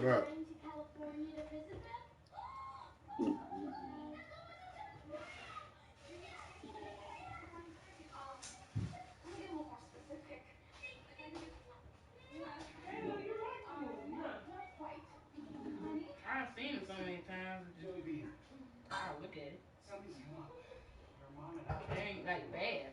What up? I've seen it so many times. I'll look at it. It ain't like bad.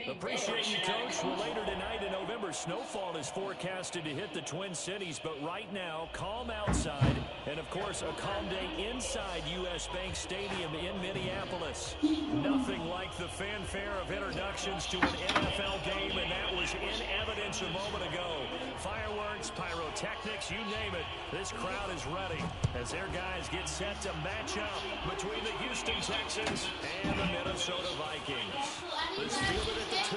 Appreciate you, Coach. Well, later tonight in November, snowfall is forecasted to hit the Twin Cities, but right now, calm outside, and of course, a calm day inside U.S. Bank Stadium in Minneapolis. Nothing like the fanfare of introductions to an NFL game, and that was in evidence a moment ago. Fireworks, pyrotechnics, you name it. This crowd is ready as their guys get set to match up between the Houston Texans and the Minnesota Vikings. Let's field it at the 2.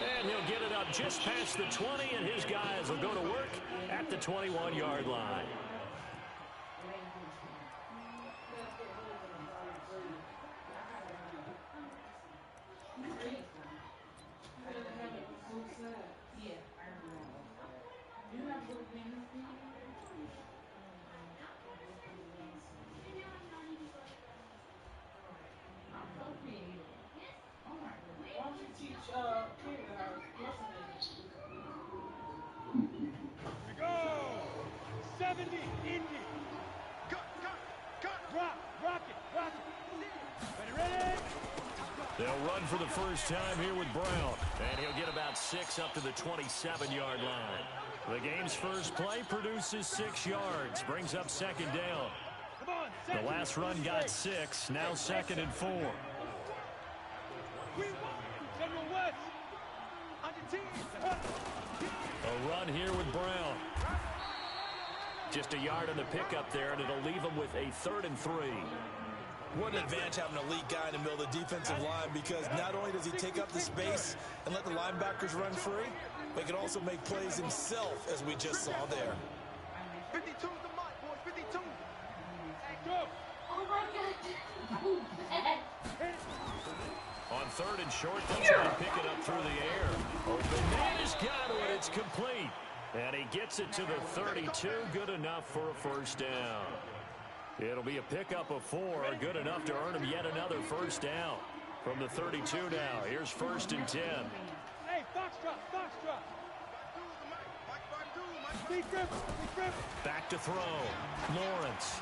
And he'll get it up just past the 20, and his guys will go to work at the 21-yard line. They'll run for the first time here with Brown, and he'll get about 6 up to the 27-yard line. The game's first play produces 6 yards, brings up second down. The last run got 6, now 2nd and 4. A run here with Brown. Just a yard on the pickup there, and it'll leave him with a 3rd and 3. What an advantage having an elite guy in the middle of the defensive line, because not only does he take up the space and let the linebackers run free, but he can also make plays himself, as we just saw there. 52 is the mark, boys. 52. Oh, my God. On 3rd and short, they'll try and pick it up through the air. Open man has got it. It's complete. And he gets it to the 32. Good enough for a first down. It'll be a pickup of 4, good enough to earn him yet another first down. From the 32 now, here's 1st and 10. Hey, Foxtrot. Back to throw. Lawrence.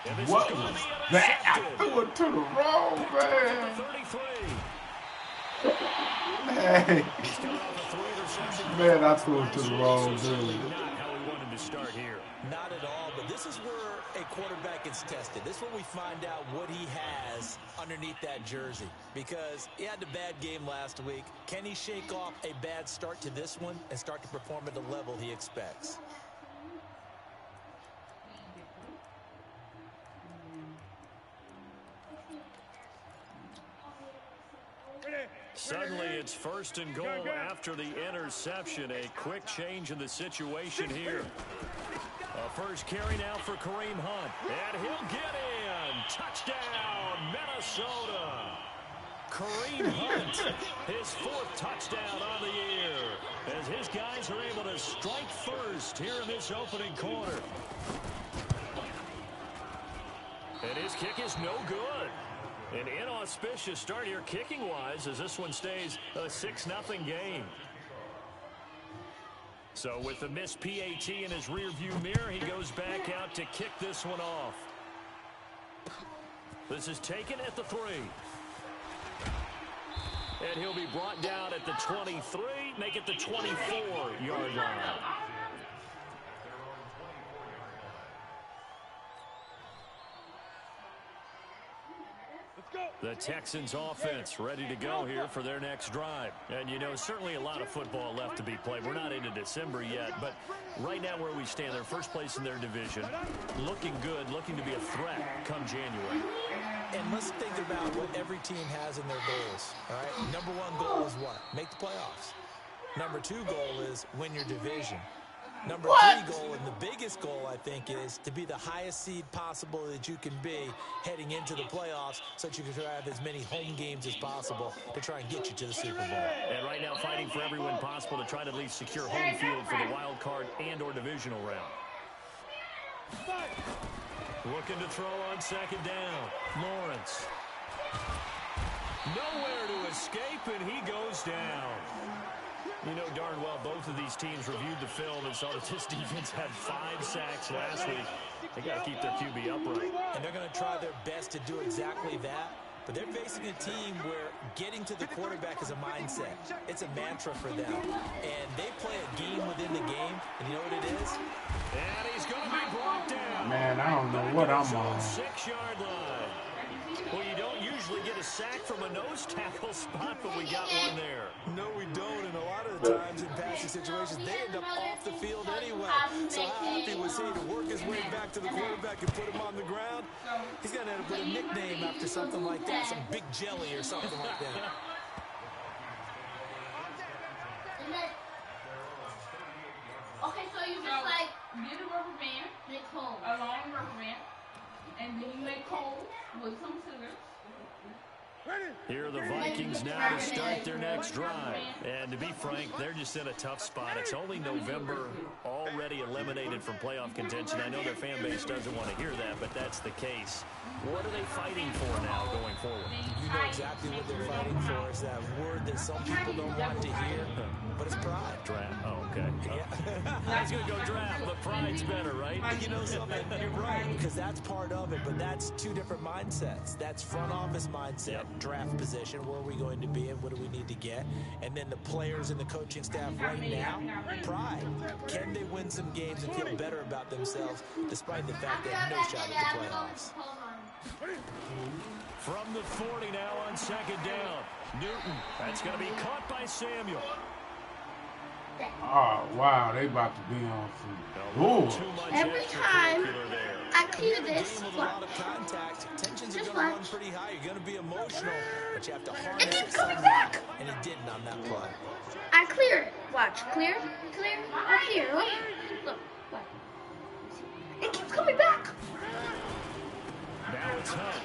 And this What is was going to be that? I intercepted. threw it to the wrong man. 33. Hey. He's coming off a 3 interception. Man, I threw it to the wrong dude. Not how we wanted to start here. Not at all, but this is where a quarterback gets tested. This is where we find out what he has underneath that jersey, because he had a bad game last week. Can he shake off a bad start to this one and start to perform at the level he expects? Suddenly it's 1st and goal after the interception. A quick change in the situation here. A first carry now for Kareem Hunt. And he'll get in. Touchdown, Minnesota. Kareem Hunt, his 4th touchdown on the year, as his guys are able to strike first here in this opening quarter. And his kick is no good. An inauspicious start here kicking-wise, as this one stays a 6-0 game. So with the missed PAT in his rearview mirror, he goes back out to kick this one off. This is taken at the 3. And he'll be brought down at the 23, make it the 24-yard line. The Texans offense ready to go here for their next drive. And, you know, certainly a lot of football left to be played. We're not into December yet, but right now where we stand, they're first place in their division. Looking good, looking to be a threat come January. And let's think about what every team has in their goals, all right? Number 1 goal is what? Make the playoffs. Number 2 goal is win your division. Number What? 3 goal, and the biggest goal, I think, is to be the highest seed possible that you can be heading into the playoffs so that you can have as many home games as possible to try and get you to the Super Bowl. And right now fighting for every win possible to try to at least secure home field for the wild card and or divisional round. Looking to throw on second down. Lawrence. Nowhere to escape, and he goes down. You know darn well both of these teams reviewed the film and saw that this defense had 5 sacks last week. They got to keep their QB upright. And they're going to try their best to do exactly that. But they're facing a team where getting to the quarterback is a mindset. It's a mantra for them. And they play a game within the game. And you know what it is? And he's going to be brought down. Man, I don't know what I'm on. 6-yard line. Well, you don't usually get a sack from a nose tackle spot, but we got one there. No, we don't. And a lot of the times in passing situations, they end up off the field anyway. So how happy was he to work his way back to the quarterback and put him on the ground? He's going to have to put a nickname after something like that, some Big Jelly or something like that. Okay, so you just like get a rubber band, make cold, a long rubber band, and then you make cold with some sugar. Here are the Vikings now to start their next drive. And to be frank, they're just in a tough spot. It's only November, already eliminated from playoff contention. I know their fan base doesn't want to hear that, but that's the case. What are they fighting for now going forward? You know exactly what they're fighting for. Is that word that some people don't want to hear, but it's pride. Draft. Oh, okay. Yeah. I was going to go draft, but pride's better, right? You know something? You're right, because that's part of it, but that's 2 different mindsets. That's front office mindset, draft position, where are we going to be and what do we need to get? And then the players and the coaching staff right now, pride. Can they win some games and feel better about themselves despite the fact they have no shot at the playoffs? From the 40 now on second down. Newton. That's going to be caught by Samuel. Oh, wow. They about to be on some bull. Every time I clear this, With a lot of contact, tensions are going to run pretty high. You're going to be emotional, but you have to harness it it keeps coming somehow. back. And it didn't on that play. I clear it. Watch, clear, clear. Right here, look, look, watch. It keeps coming back. Now it's Hunt.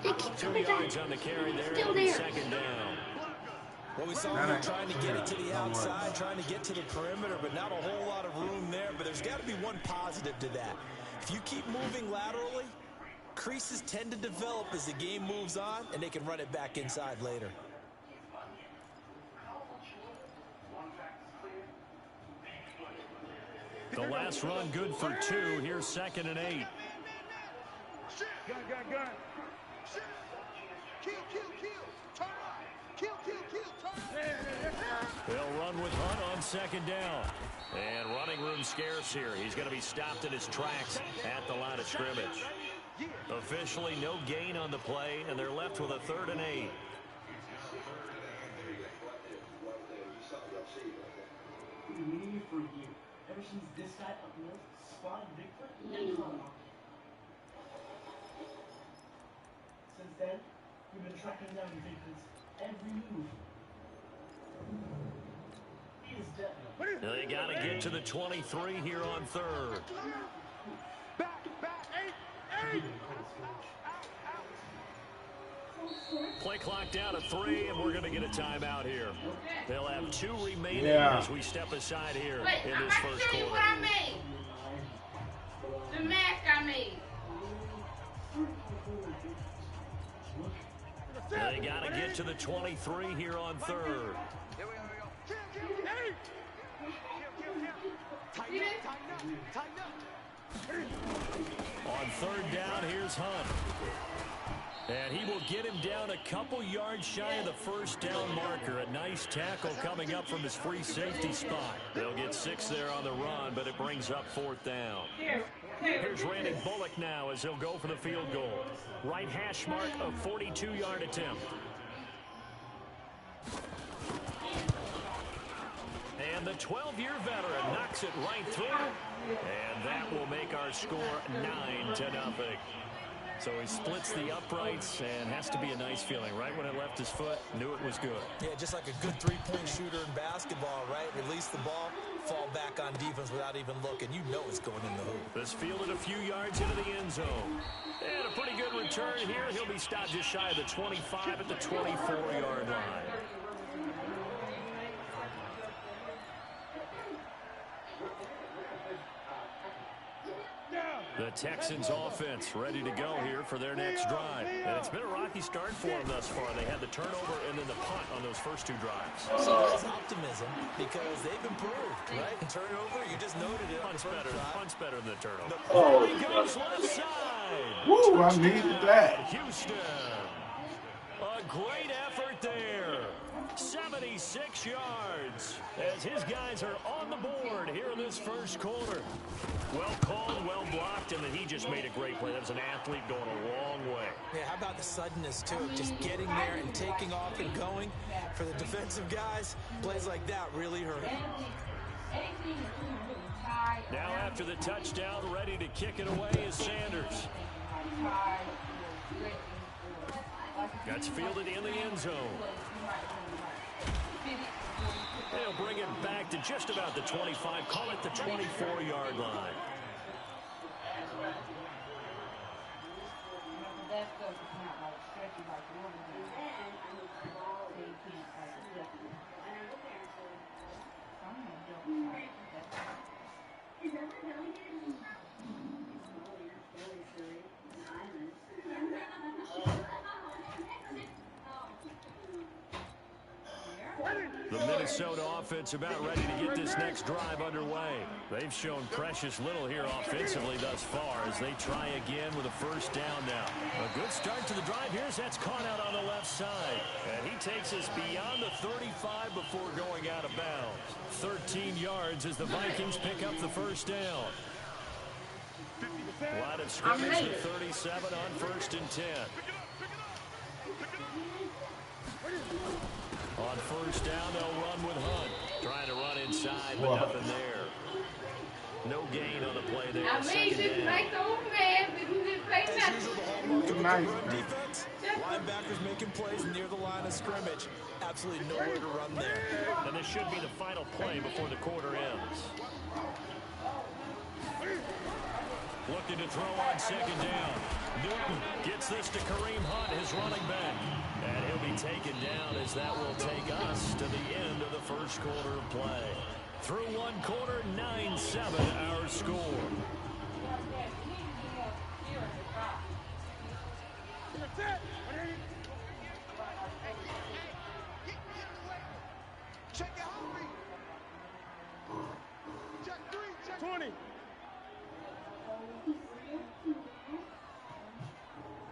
It keeps 2 coming back. yards on the carry there. Still It'll be there. second down. Well, we saw them trying to get it to the outside, trying to get to the perimeter, but not a whole lot of room there. But there's got to be one positive to that. If you keep moving laterally, creases tend to develop as the game moves on, and they can run it back inside later. The last run good for 2. Here's second and 8. Gun. Kill. Turn right. Kill. Turn right. They'll run with Hunt on second down. And running room scarce here. He's going to be stopped in his tracks at the line of scrimmage. Officially no gain on the play, and they're left with a 3rd and 8. Ever since this guy up north spotted Bigfoot and Colin. Since then, we've been tracking down Bigfoot's every move. He is dead. They got to get to the 23 here on 3rd. Back. 8. Play clock down to 3, and we're going to get a timeout here. They'll have 2 remaining as we step aside here in this first show you quarter. what I made. The mask I made. They got to get to the 23 here on 3rd. Here we go. Kill. Tighten up. On 3rd down, here's Hunt. And he will get him down a couple yards shy of the first down marker. A nice tackle coming up from his free safety spot. They'll get 6 there on the run, but it brings up 4th down. Here's Randy Bullock now as he'll go for the field goal. Right hash mark, a 42-yard attempt. And the 12-year veteran knocks it right through. And that will make our score 9-0. So he splits the uprights and has to be a nice feeling. Right when it left his foot, knew it was good. Yeah, just like a good three-point shooter in basketball, right? Release the ball, fall back on defense without even looking. You know it's going in the hoop. This fielded a few yards into the end zone. And a pretty good return here. He'll be stopped just shy of the 25 at the 24-yard line. The Texans offense ready to go here for their next drive. And it's been a rocky start for them thus far. They had the turnover and then the punt on those first two drives. So there's optimism because they've improved, right? Turnover, you just noted it. Punt's better than the turnover. Oh, he goes left side. Woo, I needed that. Houston. A great effort there. 76 yards as his guys are on the board here in this first quarter. Well called, well blocked, and then he just made a great play. That was an athlete going a long way. Yeah, how about the suddenness, too? Just getting there and taking off and going. For the defensive guys, plays like that really hurt. Now after the touchdown, ready to kick it away is Sanders. That's fielded in the end zone. They'll bring it back to just about the 25. Call it the 24-yard line. The Minnesota offense about ready to get this next drive underway. They've shown precious little here offensively thus far as they try again with a first down now. A good start to the drive here as that's caught out on the left side. And he takes us beyond the 35 before going out of bounds. 13 yards as the Vikings pick up the first down. Line of scrimmage to 37 on first and 10. On first down, they'll run with Hunt. Trying to run inside, but nothing there. No gain on the play there. Second down. As usual, the hallmark of a run defense. Linebackers making plays near the line of scrimmage. Absolutely nowhere to run there. And this should be the final play before the quarter ends. Looking to throw on second down. Newton gets this to Kareem Hunt, his running back. And he'll be taken down as that will take us to the end of the first quarter of play. Through one quarter, 9-7 our score. Check it out. Check 3, check 20.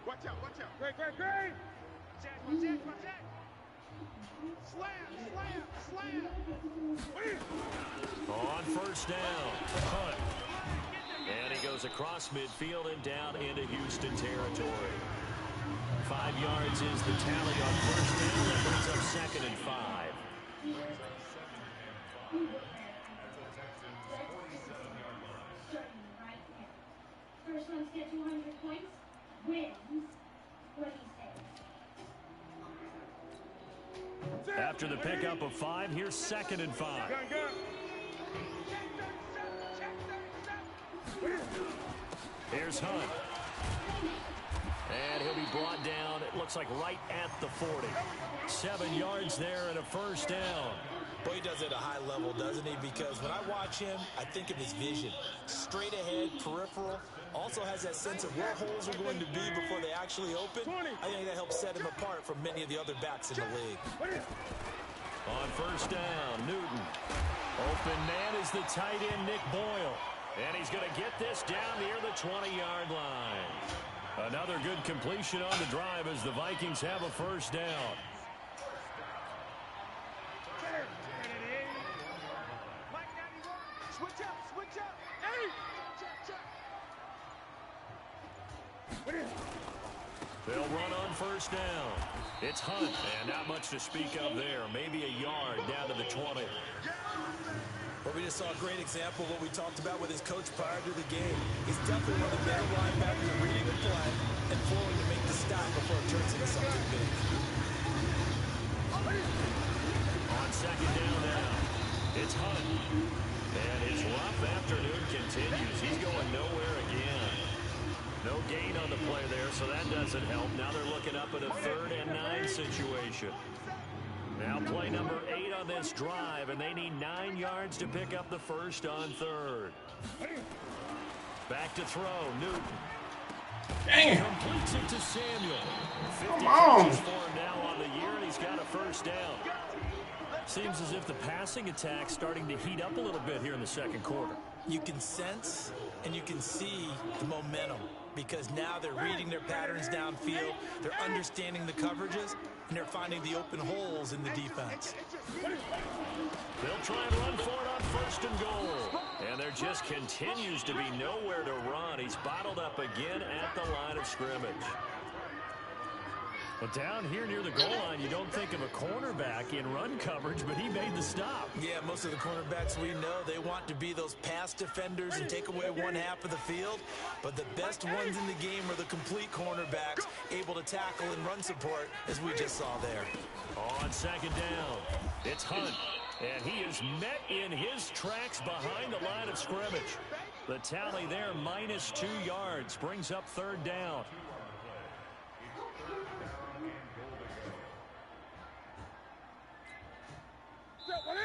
Watch out, watch out. Great. Check. Slam. On first down, Hunt. And he goes across midfield and down into Houston territory. 5 yards is the tally on first down. That brings up second and 5. First one to get 200 points wins. What do you say? After the pickup of 5, here's second and 5. Here's Hunt. And he'll be brought down, it looks like right at the 40. 7 yards there and a first down. Boy, he does it at a high level, doesn't he? Because when I watch him, I think of his vision. Straight ahead, peripheral. Also has that sense of where holes are going to be before they actually open. I think that helps set him apart from many of the other backs in the league. On first down, Newton. Open man is the tight end, Nick Boyle. And he's going to get this down near the 20-yard line. Another good completion on the drive as the Vikings have a first down. Switch up. They'll run on first down. It's Hunt, and not much to speak of there. Maybe a yard down to the 20. Well, we just saw a great example of what we talked about with his coach prior to the game. He's definitely one of the better linebackers at reading the play and flowing to make the stop before it turns into something big. On second down now, it's Hunt. And his rough afternoon continues. He's going nowhere again. No gain on the play there, so that doesn't help. Now they're looking up at a 3rd and 9 situation. Now play number 8 on this drive, and they need 9 yards to pick up the first on 3rd. Back to throw, Newton. Damn. Completes it to Samuel. 50 Come on. catches for him now on the year, and he's got a first down. Seems as if the passing attack's starting to heat up a little bit here in the second quarter. You can sense and you can see the momentum because now they're reading their patterns downfield, they're understanding the coverages, and they're finding the open holes in the defense. They'll try and run for it on 1st and goal. And there just continues to be nowhere to run. He's bottled up again at the line of scrimmage. But down here near the goal line, you don't think of a cornerback in run coverage, but he made the stop. Yeah, most of the cornerbacks we know, they want to be those pass defenders and take away one half of the field. But the best ones in the game are the complete cornerbacks, able to tackle and run support, as we just saw there. On second down, it's Hunt. And he is met in his tracks behind the line of scrimmage. The tally there, -2 yards, brings up 3rd down.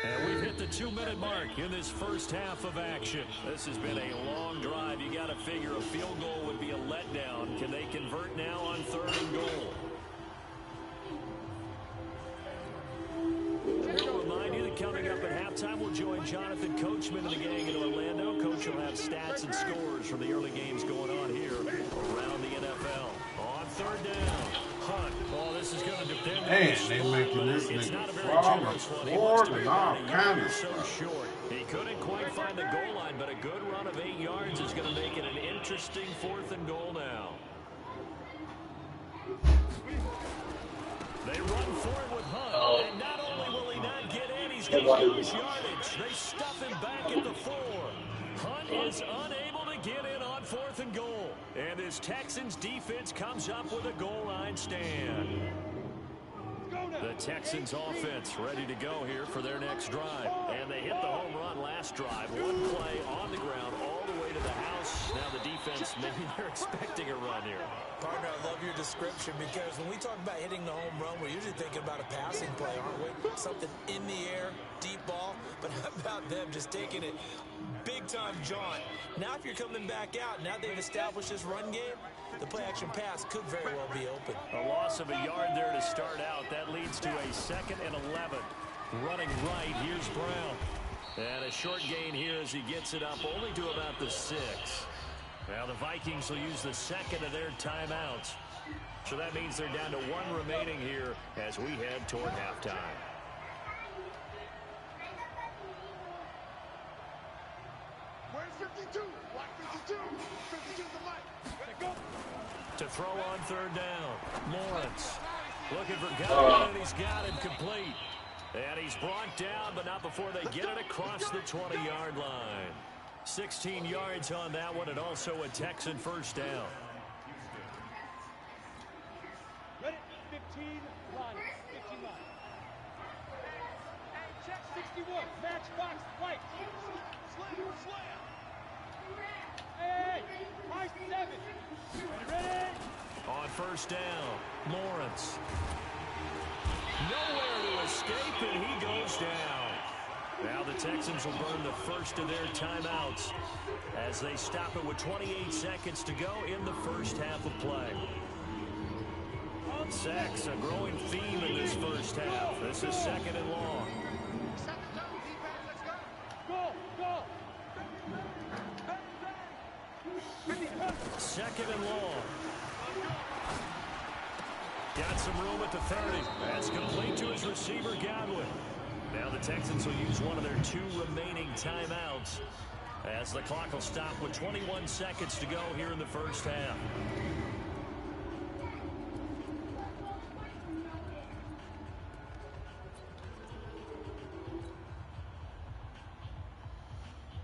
And we've hit the 2-minute mark in this first half of action. This has been a long drive. You got to figure a field goal would be a letdown. Can they convert now on 3rd and goal? We'll remind you that coming up at halftime, we'll join Jonathan Coachman and the gang in Orlando. Coach will have stats and scores from the early games going on here around the NFL. On 3rd down, Hunt. Oh, this is going to depend on Hey, the they spot, making but this it's nigga not a very fall generous one. He forward wants to be and all about a kind yard or of so stuff. short. He couldn't quite find the goal line, but a good run of 8 yards is going to make it an interesting 4th and goal now. They run for it with Hunt, and not only will he not get in, he's going to lose yardage. They stuff him back at the 4. Hunt is unable to get in on 4th and goal. And his Texans defense comes up with a goal line stand. The Texans offense ready to go here for their next drive. And they hit the home run last drive. One play on the ground all the way to the house. Now the defense, maybe they're expecting a run here. Partner, I love your description because when we talk about hitting the home run, we're usually thinking about a passing play, aren't we? Something in the air, deep ball. But how about them just taking it big-time jaunt? Now if you're coming back out, now they've established this run game, the play-action pass could very well be open. A loss of a yard there to start out. That leads to a 2nd and 11. Running right, here's Brown. And a short gain here as he gets it up only to about the 6. Now the Vikings will use the 2nd of their timeouts. So that means they're down to 1 remaining here as we head toward halftime. Where's 52? Block 52. 52's the mic. Ready, go. To throw on 3rd down, Lawrence looking for Godwin, and he's got it complete. And he's brought down, but not before they get it across the 20-yard line. 16 yards on that one, and also a Texan first down. Ready? 15 line. 15 line. Hey, check 61. Match box white. Slam, slam. Hey, high 7. Ready? On first down, Lawrence. Nowhere to escape, and he goes down. Now the Texans will burn the first of their timeouts as they stop it with 28 seconds to go in the first half of play. Sacks, a growing theme in this first half. This is 2nd and long. Go, go. 2nd and long. Got some room at the 30. That's complete to his receiver, Godwin. Now the Texans will use one of their 2 remaining timeouts as the clock will stop with 21 seconds to go here in the first half.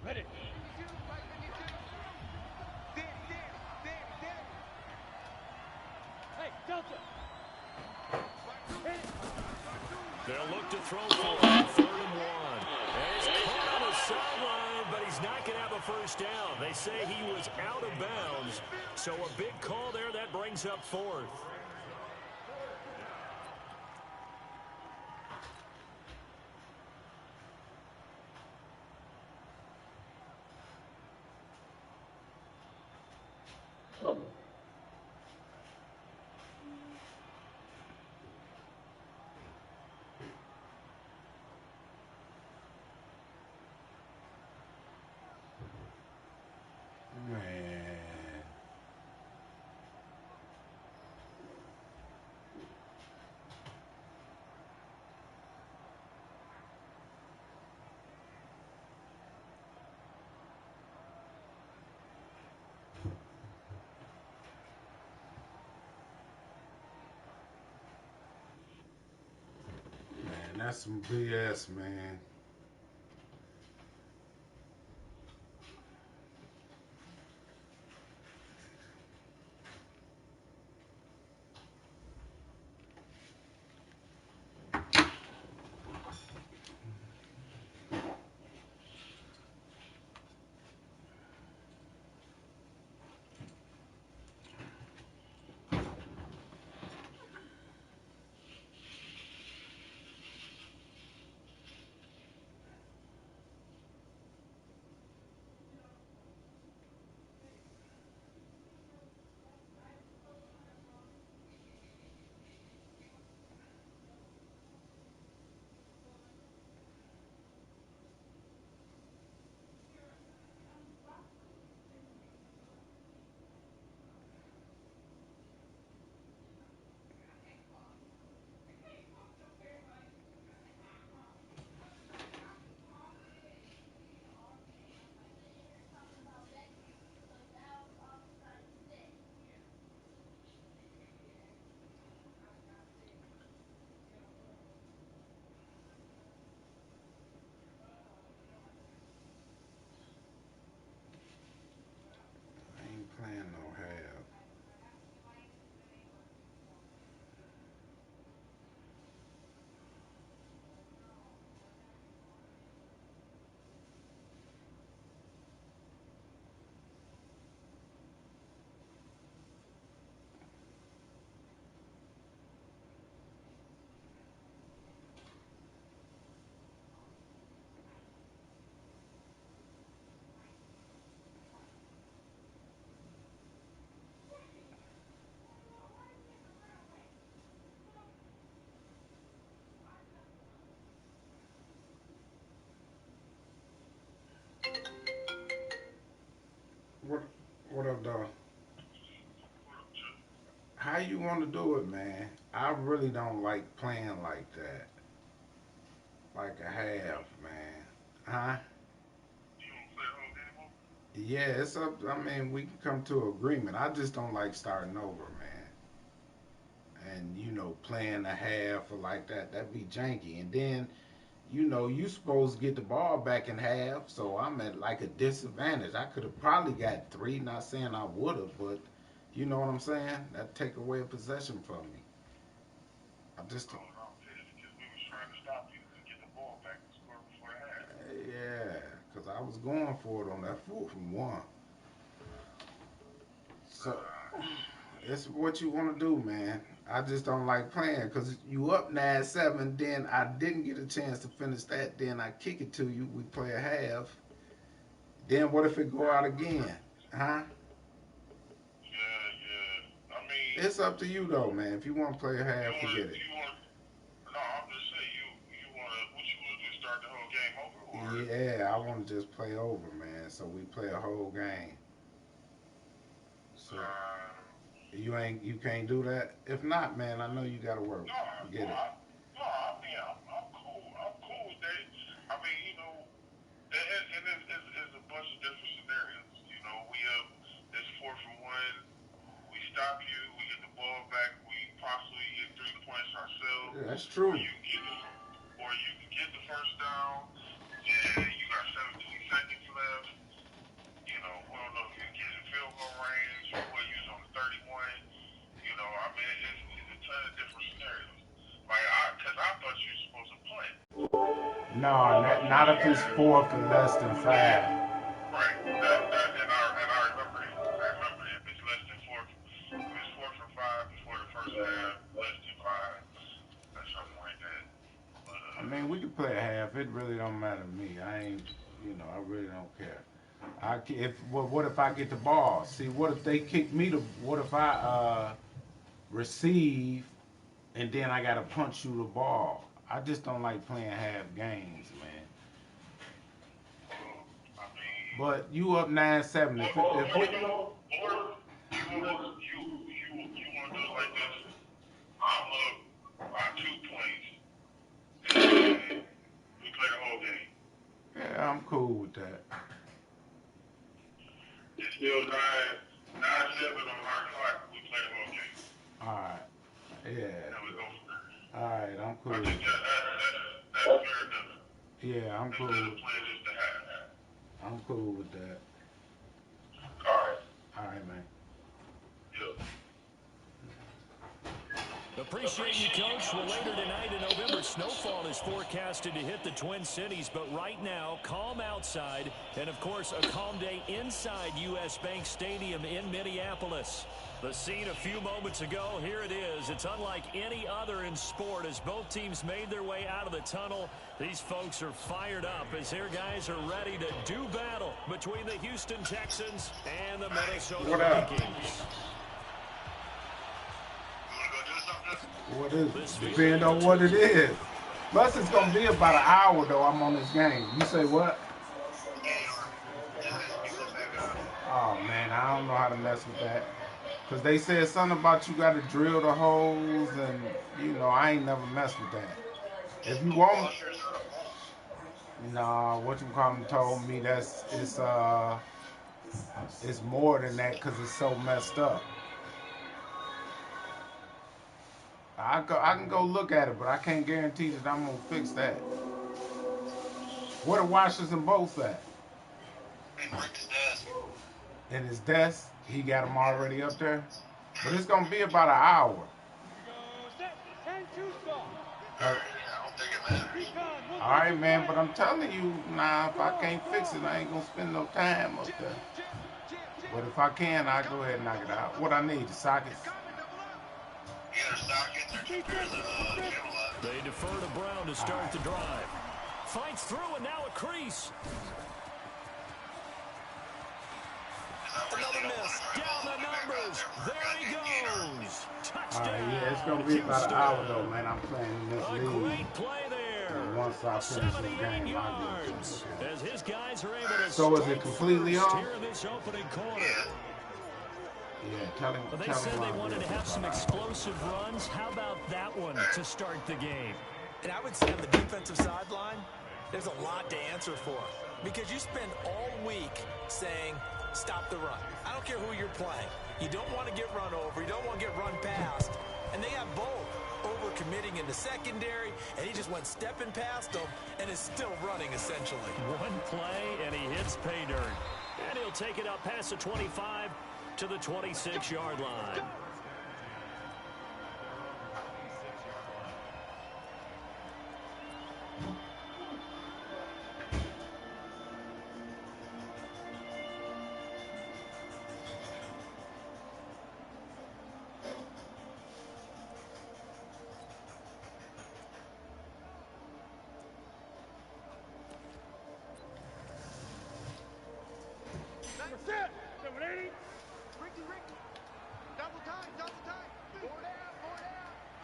Ready. Hey, Delta. They'll look to throw for it. 3rd and 1. And he's caught on the sideline, but he's not going to have a first down. They say he was out of bounds. So a big call there. That brings up 4th. That's some BS, man. I ain't playing no half. What what up, dog? How you want to do it, man? I really don't like playing like that. Like a half, man. Huh? Yeah, it's up. I mean, we can come to agreement. I just don't like starting over, man. And playing a half or like that, that'd be janky. And then, you supposed to get the ball back in half, so I'm at like a disadvantage. I could have probably got 3. Not saying I would have, but you know what I'm saying? That take away a possession from me. I just don't. Yeah, because I was going for it on that 4th and 1. So it's what you want to do, man. I just don't like playing because you up 9-7. Then I didn't get a chance to finish that. Then I kick it to you. We play a half. Then what if it go out again? Huh? It's up to you though, man. If you want to play a half, forget it. Yeah, I want to just play over, man. So we play a whole game. So you can't do that. If not, man, I know you got to work. Forget it. Yeah, that's true. No, not if it's fourth and less than 5. Right. And I remember it. If it's less than 4, if it's 4 for 5 before the first half, less than 5, or something like that. But, I mean, we can play a half. It really don't matter to me. I ain't, I really don't care. What if I get the ball? See, what if they kick me what if I receive and then I gotta punch you the ball? I just don't like playing half games, man. But you up 9-7. If you want to do it like this? I'm up by 2 points, and we play the whole game. Yeah, I'm cool with that. It's still 9-7 on our clock. We play the whole game. All right. Yeah. And we go from there. All right, I'm cool. I think that's fair enough. Yeah, I'm cool. Instead of playing just to have. I'm cool with that. All right. All right, man. Yeah. Appreciate you, Coach. Well, later tonight in November, snowfall is forecasted to hit the Twin Cities, but right now, calm outside, and of course, a calm day inside U.S. Bank Stadium in Minneapolis. The scene a few moments ago, here it is. It's unlike any other in sport as both teams made their way out of the tunnel. These folks are fired up as their guys are ready to do battle between the Houston Texans and the Minnesota Vikings. What is it? Depends on what it is. Plus, it's going to be about an hour, though, I'm on this game. You say what? Oh, man, I don't know how to mess with that. Because they said something about you got to drill the holes, and, I ain't never messed with that. If you want... Nah, whatchamacallit told me it's more than that because it's so messed up. I can go look at it, but I can't guarantee that I'm going to fix that. Where the washers and bolts at? In Rick's desk. In his desk? He got them already up there? But it's going to be about an hour. All right, man, but I'm telling you, if I can't fix it, I ain't going to spend no time up there. But if I can, I'll go ahead and knock it out. What I need, the sockets? Either sockets or just pairs of They defer to Brown to start the drive. Fights through, and now a crease. Another miss. Down the numbers. There he goes. Touchdown. All right, yeah, it's going to be about an hour, though, man. I'm playing in this league. A great play there. And once I finish this 78 game, yards. As his guys are able to So is it completely off? here in this opening quarter. Yeah, tell him. Well, they said they wanted to have some explosive runs. How about that one to start the game? And I would say on the defensive sideline, there's a lot to answer for. Because you spend all week saying, stop the run. I don't care who you're playing. You don't want to get run over. You don't want to get run past. And they have both. Over-committing in the secondary, and he just went stepping past them and is still running, essentially. One play, and he hits pay dirt. And he'll take it up past the 25 to the 26-yard line.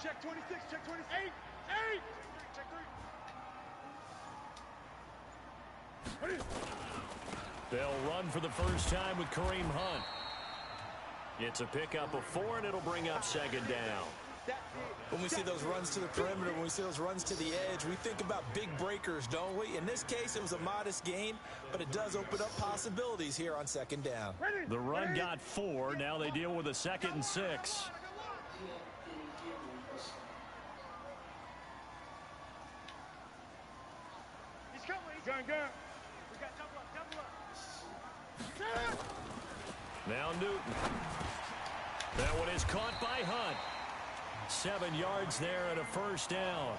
Check 26, check 26. 8. Check 3. They'll run for the first time with Kareem Hunt. It's a pickup of 4, and it'll bring up second down. When we see those runs to the perimeter, when we see those runs to the edge, we think about big breakers, don't we? In this case, it was a modest gain, but it does open up possibilities here on second down. The run got 4. Now they deal with a 2nd and 6. He's coming. Gun. We got double up. Now Newton. That one is caught by Hunt. 7 yards there and a first down.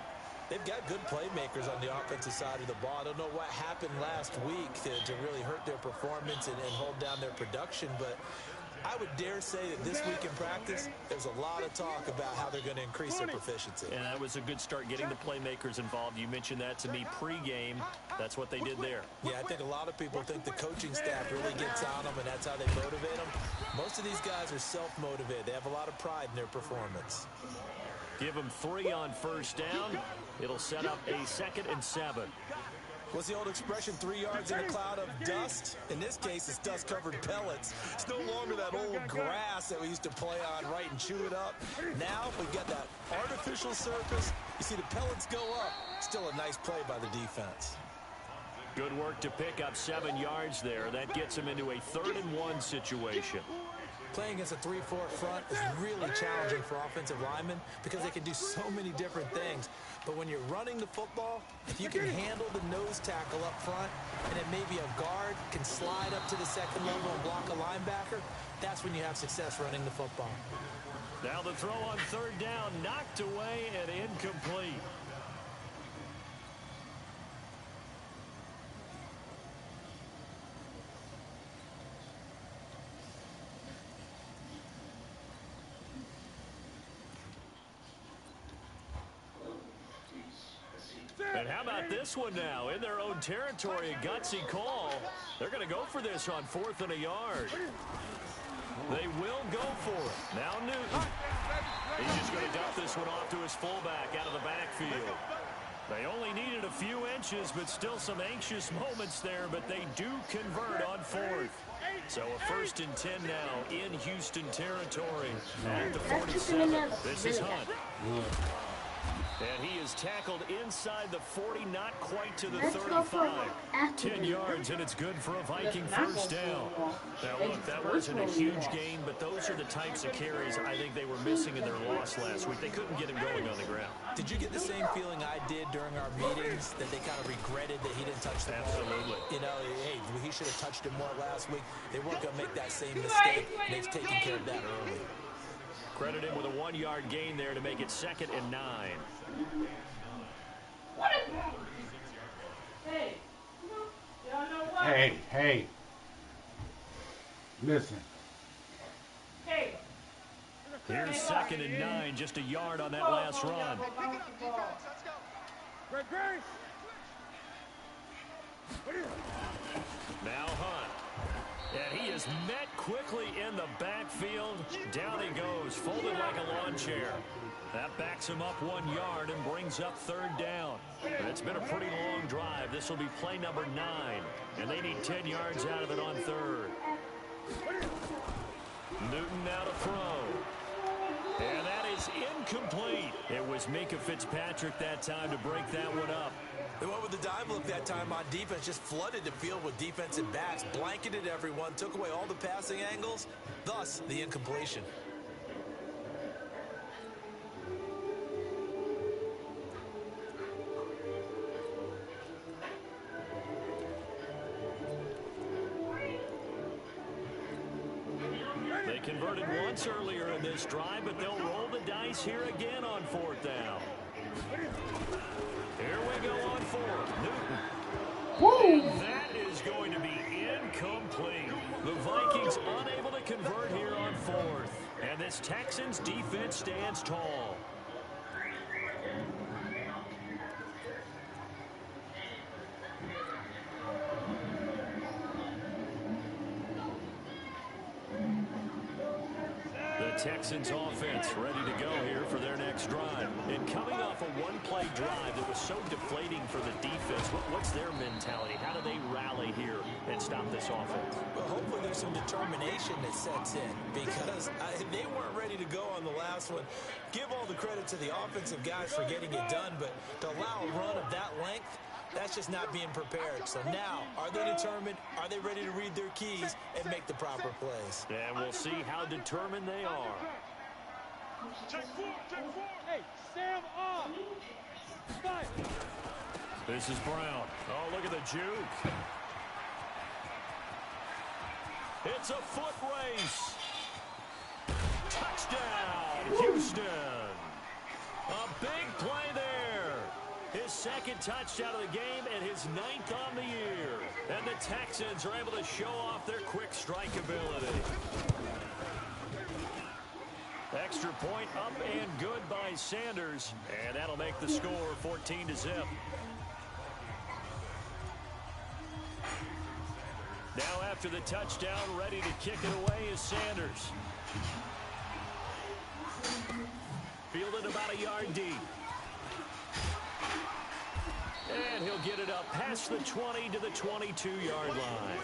they've got good playmakers on the offensive side of the ball. I don't know what happened last week to really hurt their performance and hold down their production, but I would dare say that this week in practice, there's a lot of talk about how they're going to increase their proficiency. And that was a good start getting the playmakers involved. You mentioned that to me pregame. That's what they did there. Yeah, I think a lot of people think the coaching staff really gets on them, and that's how they motivate them. Most of these guys are self-motivated. They have a lot of pride in their performance. Give them 3 on first down. It'll set up a 2nd and 7. What's the old expression, 3 yards in a cloud of dust? In this case, it's dust-covered pellets. It's no longer that old grass that we used to play on, right, and chew it up. Now we've got that artificial surface. You see the pellets go up. Still a nice play by the defense. Good work to pick up 7 yards there. That gets them into a 3rd and 1 situation. Playing against a 3-4 front is really challenging for offensive linemen because they can do so many different things. But when you're running the football, if you can handle the nose tackle up front and then maybe a guard can slide up to the 2nd level and block a linebacker, that's when you have success running the football. Now the throw on 3rd down, knocked away and incomplete. And how about this one now? In their own territory, a gutsy call. They're going to go for this on 4th and a yard. They will go for it. Now Newton. He's just going to dump this one off to his fullback out of the backfield. They only needed a few inches, but still some anxious moments there, but they do convert on 4th. So a 1st and 10 now in Houston territory at the 47. This is Hunt. And he is tackled inside the 40, not quite to the 35. 10 yards, and it's good for a Viking first down. Now, look, that wasn't a huge gain, but those are the types of carries I think they were missing in their loss last week. They couldn't get him going on the ground. Did you get the same feeling I did during our meetings, that they kind of regretted that he didn't touch the ball? Absolutely. You know, hey, he should have touched it more last week. They weren't going to make that same mistake. They've taken care of that early. Credit him with a 1-yard gain there to make it 2nd and 9. Hey. Listen. Here's 2nd and 9, just a yard on that last run. Now Hunt. And he is met quickly in the backfield. Down he goes, folded like a lawn chair. That backs him up 1 yard and brings up 3rd down. And it's been a pretty long drive. This will be play number 9. And they need 10 yards out of it on 3rd. Newton now to throw. And that is incomplete. It was Minkah Fitzpatrick that time to break that one up. They went with the dive look that time on defense, just flooded the field with defensive backs, blanketed everyone, took away all the passing angles, thus the incompletion. They converted once earlier in this drive, but they'll roll the dice here again on 4th down. Here we go on 4th. Newton. And that is going to be incomplete. The Vikings unable to convert here on 4th. And this Texans defense stands tall. Texans offense ready to go here for their next drive. And coming off a one-play drive that was so deflating for the defense, what's their mentality? How do they rally here and stop this offense? Well, hopefully there's some determination that sets in, because they weren't ready to go on the last one. Give all the credit to the offensive guys for getting it done, but to allow a run of that length, that's just not being prepared. So now, are they determined? Are they ready to read their keys and make the proper plays? And we'll see how determined they are. Check four. Hey, Sam off. Five. This is Brown. Oh, look at the juke. It's a foot race. Touchdown, Houston. A big play there. His second touchdown of the game and his 9th on the year. And the Texans are able to show off their quick strike ability. Extra point up and good by Sanders. And that'll make the score 14-0. Now after the touchdown, ready to kick it away is Sanders. Fielded about a yard deep. And he'll get it up past the 20 to the 22-yard line.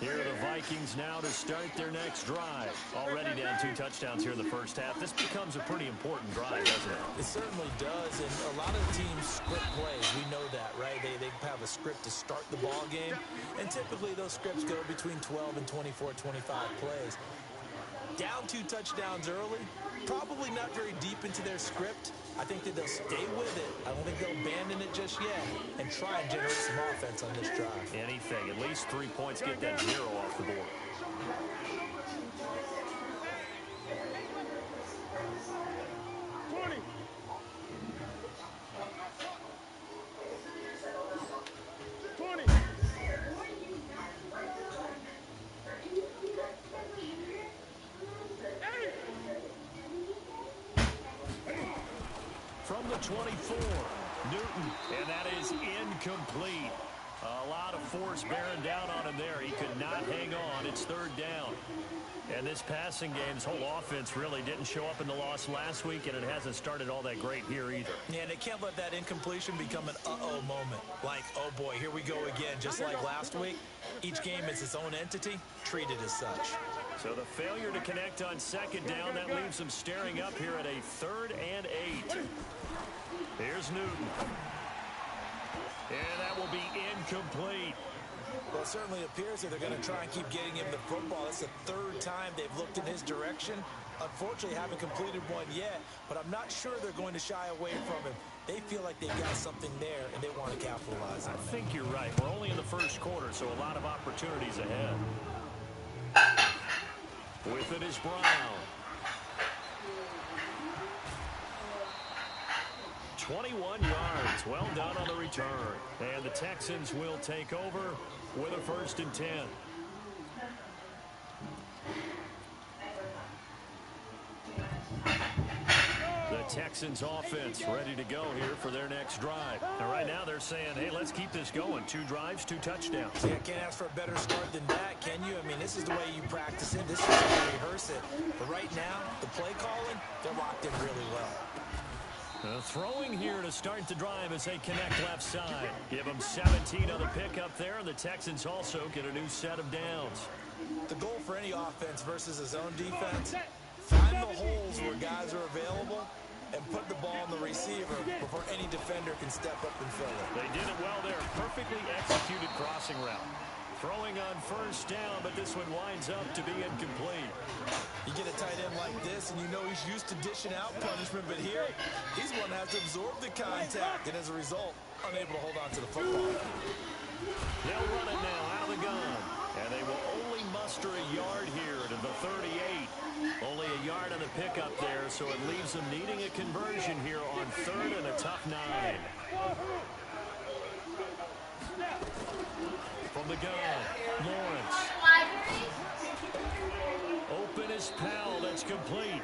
Here are the Vikings now to start their next drive. Already down 2 touchdowns here in the first half. This becomes a pretty important drive, doesn't it? It certainly does, and a lot of teams script plays. We know that, right? They have a script to start the ball game, and typically those scripts go between 12 and 24, 25 plays. Down 2 touchdowns early, probably not very deep into their script. I think that they'll stay with it. I don't think they'll abandon it just yet and try and generate some offense on this drive. Anything. At least 3 points, get that 0 off the board. From the 24, Newton, and that is incomplete. A lot of force bearing down on him there. He could not hang on. It's 3rd down. And this passing game, this whole offense really didn't show up in the loss last week, and it hasn't started all that great here either. Yeah, and they can't let that incompletion become an uh-oh moment. Like, oh boy, here we go again. Just like last week, each game is its own entity, treated as such. So the failure to connect on 2nd down, that leaves them staring up here at a 3rd and 8. Here's Newton. And that will be incomplete. Well, it certainly appears that they're going to try and keep getting him the football. That's the 3rd time they've looked in his direction. Unfortunately, haven't completed one yet, but I'm not sure they're going to shy away from him. They feel like they've got something there, and they want to capitalize on it. I think you're right. We're only in the first quarter, so a lot of opportunities ahead. With it is Brown. 21 yards. Well done on the return. And the Texans will take over with a 1st and 10. The Texans offense ready to go here for their next drive. And right now they're saying, hey, let's keep this going. 2 drives, 2 touchdowns. Yeah, can't ask for a better start than that, can you? I mean, this is the way you practice it. This is the way you rehearse it. But right now, the play calling, they're locked in really well. Throwing here to start the drive as they connect left side. Give them 17 on the pickup there, and the Texans also get a new set of downs. The goal for any offense versus a zone defense, find the holes where guys are available and put the ball on the receiver before any defender can step up and fill it. They did it well there. Perfectly executed crossing route. Throwing on 1st down, but this one winds up to be incomplete. You get a tight end like this, and you know he's used to dishing out punishment, but here, he's one that has to absorb the contact, and as a result, unable to hold on to the football. They'll run it now out of the gun, and they will only muster a yard here to the 38. Only a yard on the pickup there, so it leaves them needing a conversion here on 3rd and a tough 9. From the gun, Lawrence. Open is Powell. That's complete.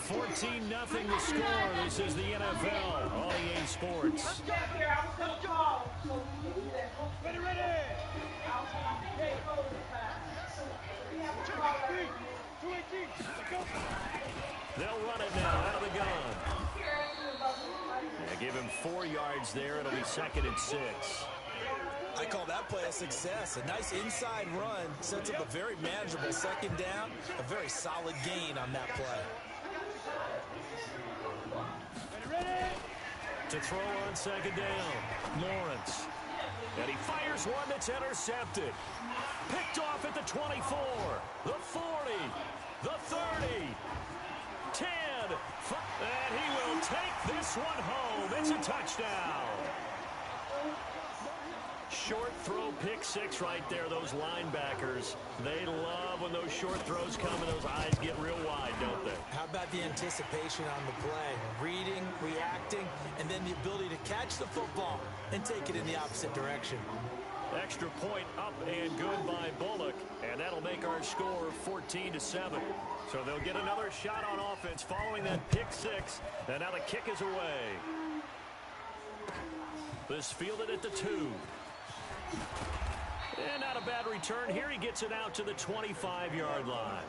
$14-0 the score. This is the NFL on EA Sports. They'll run it now out of the gun. Give him 4 yards there. It'll be 2nd and 6. I call that play a success. A nice inside run sets up a very manageable 2nd down. A very solid gain on that play. To throw on 2nd down, Lawrence. And he fires one that's intercepted. Picked off at the 24, the 40, the 30, 10. And he will take this one home. It's a touchdown. Short throw, pick six right there. Those linebackers, they love when those short throws come and those eyes get real wide, don't they? How about the anticipation on the play? Reading, reacting, and then the ability to catch the football and take it in the opposite direction. Extra point up and good by Bullock, and that'll make our score 14-7. So they'll get another shot on offense following that pick six, and now the kick is away. This fielded at the 2. And not a bad return. Here he gets it out to the 25-yard line.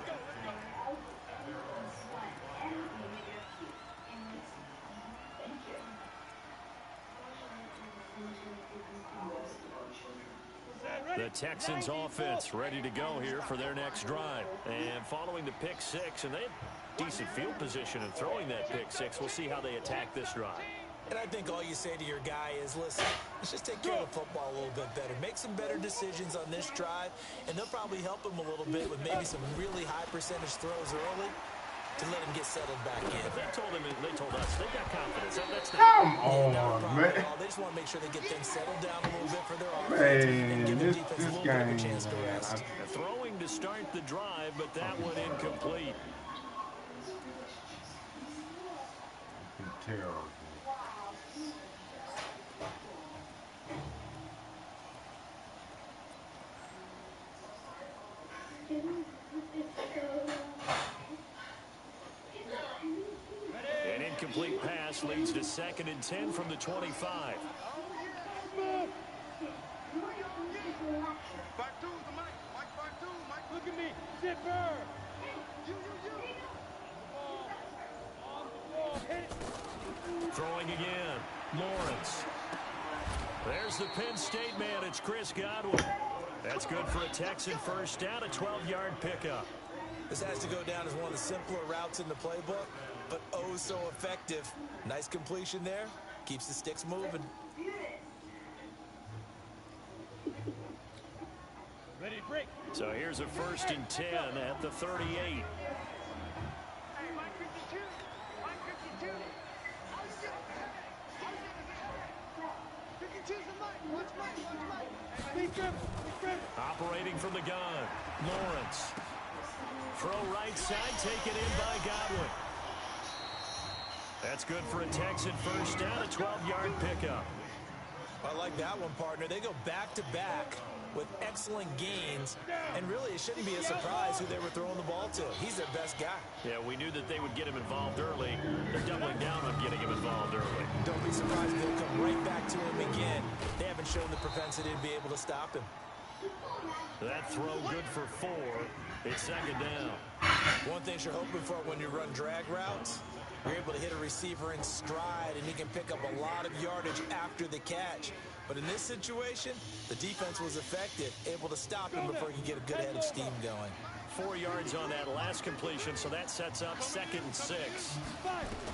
The Texans offense ready to go here for their next drive. And following the pick six, and they have decent field position in throwing that pick six. We'll see how they attack this drive. And I think all you say to your guy is, listen, let's just take care of the football a little bit better. Make some better decisions on this drive, and they'll probably help him a little bit with maybe some really high percentage throws early to let him get settled back in. But they told us, they got confidence. That's not Come on, man. They just want to make sure they get things settled down a little bit for their offense and give their defense a little bit of a chance to rest. Throwing to start the drive, but that one incomplete. Terrible. An incomplete pass leads to 2nd and 10 from the 25. Look at me, zipper. Throwing again, Lawrence. There's the Penn State man. It's Chris Godwin. That's good for a Texan first down, a 12-yard pickup. This has to go down as one of the simpler routes in the playbook, but oh so effective. Nice completion there. Keeps the sticks moving. Ready to break. So here's a 1st and 10 at the 38. Operating from the gun, Lawrence. Throw right side, taken in by Godwin. That's good for a Texan first down, a 12-yard pickup. I like that one, partner. They go back-to-back with excellent gains, and really it shouldn't be a surprise who they were throwing the ball to. He's their best guy. Yeah, we knew that they would get him involved early. They're doubling down on getting him involved early. Don't be surprised if they'll come right back to him again. They haven't shown the propensity to be able to stop him. That throw good for 4. It's 2nd down. One thing you're hoping for when you run drag routes, you're able to hit a receiver in stride, and he can pick up a lot of yardage after the catch. But in this situation, the defense was effective, able to stop him before he could get a good head of steam going. 4 yards on that last completion, so that sets up 2nd and 6.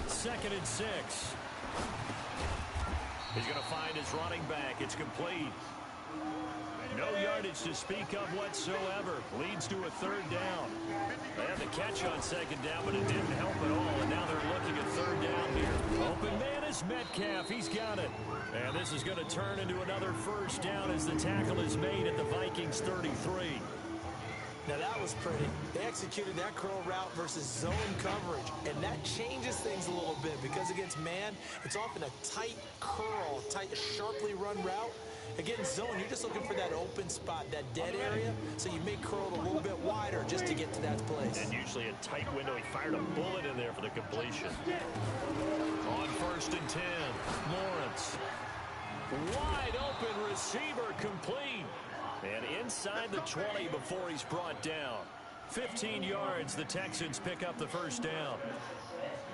2nd and 6. He's going to find his running back. It's complete. No yardage to speak of whatsoever. Leads to a 3rd down. They had the catch on 2nd down, but it didn't help at all. And now they're looking at 3rd down here. Open man is Metcalf. He's got it. And this is going to turn into another 1st down as the tackle is made at the Vikings 33. Now that was pretty. They executed that curl route versus zone coverage, and that changes things a little bit because against man, it's often a tight curl, tight, sharply run route. Against zone, you're just looking for that open spot, that dead area, so you may curl it a little bit wider just to get to that place. And usually a tight window. He fired a bullet in there for the completion. On 1st and 10, Lawrence. Wide open receiver complete. And inside the 20 before he's brought down. 15 yards, the Texans pick up the 1st down.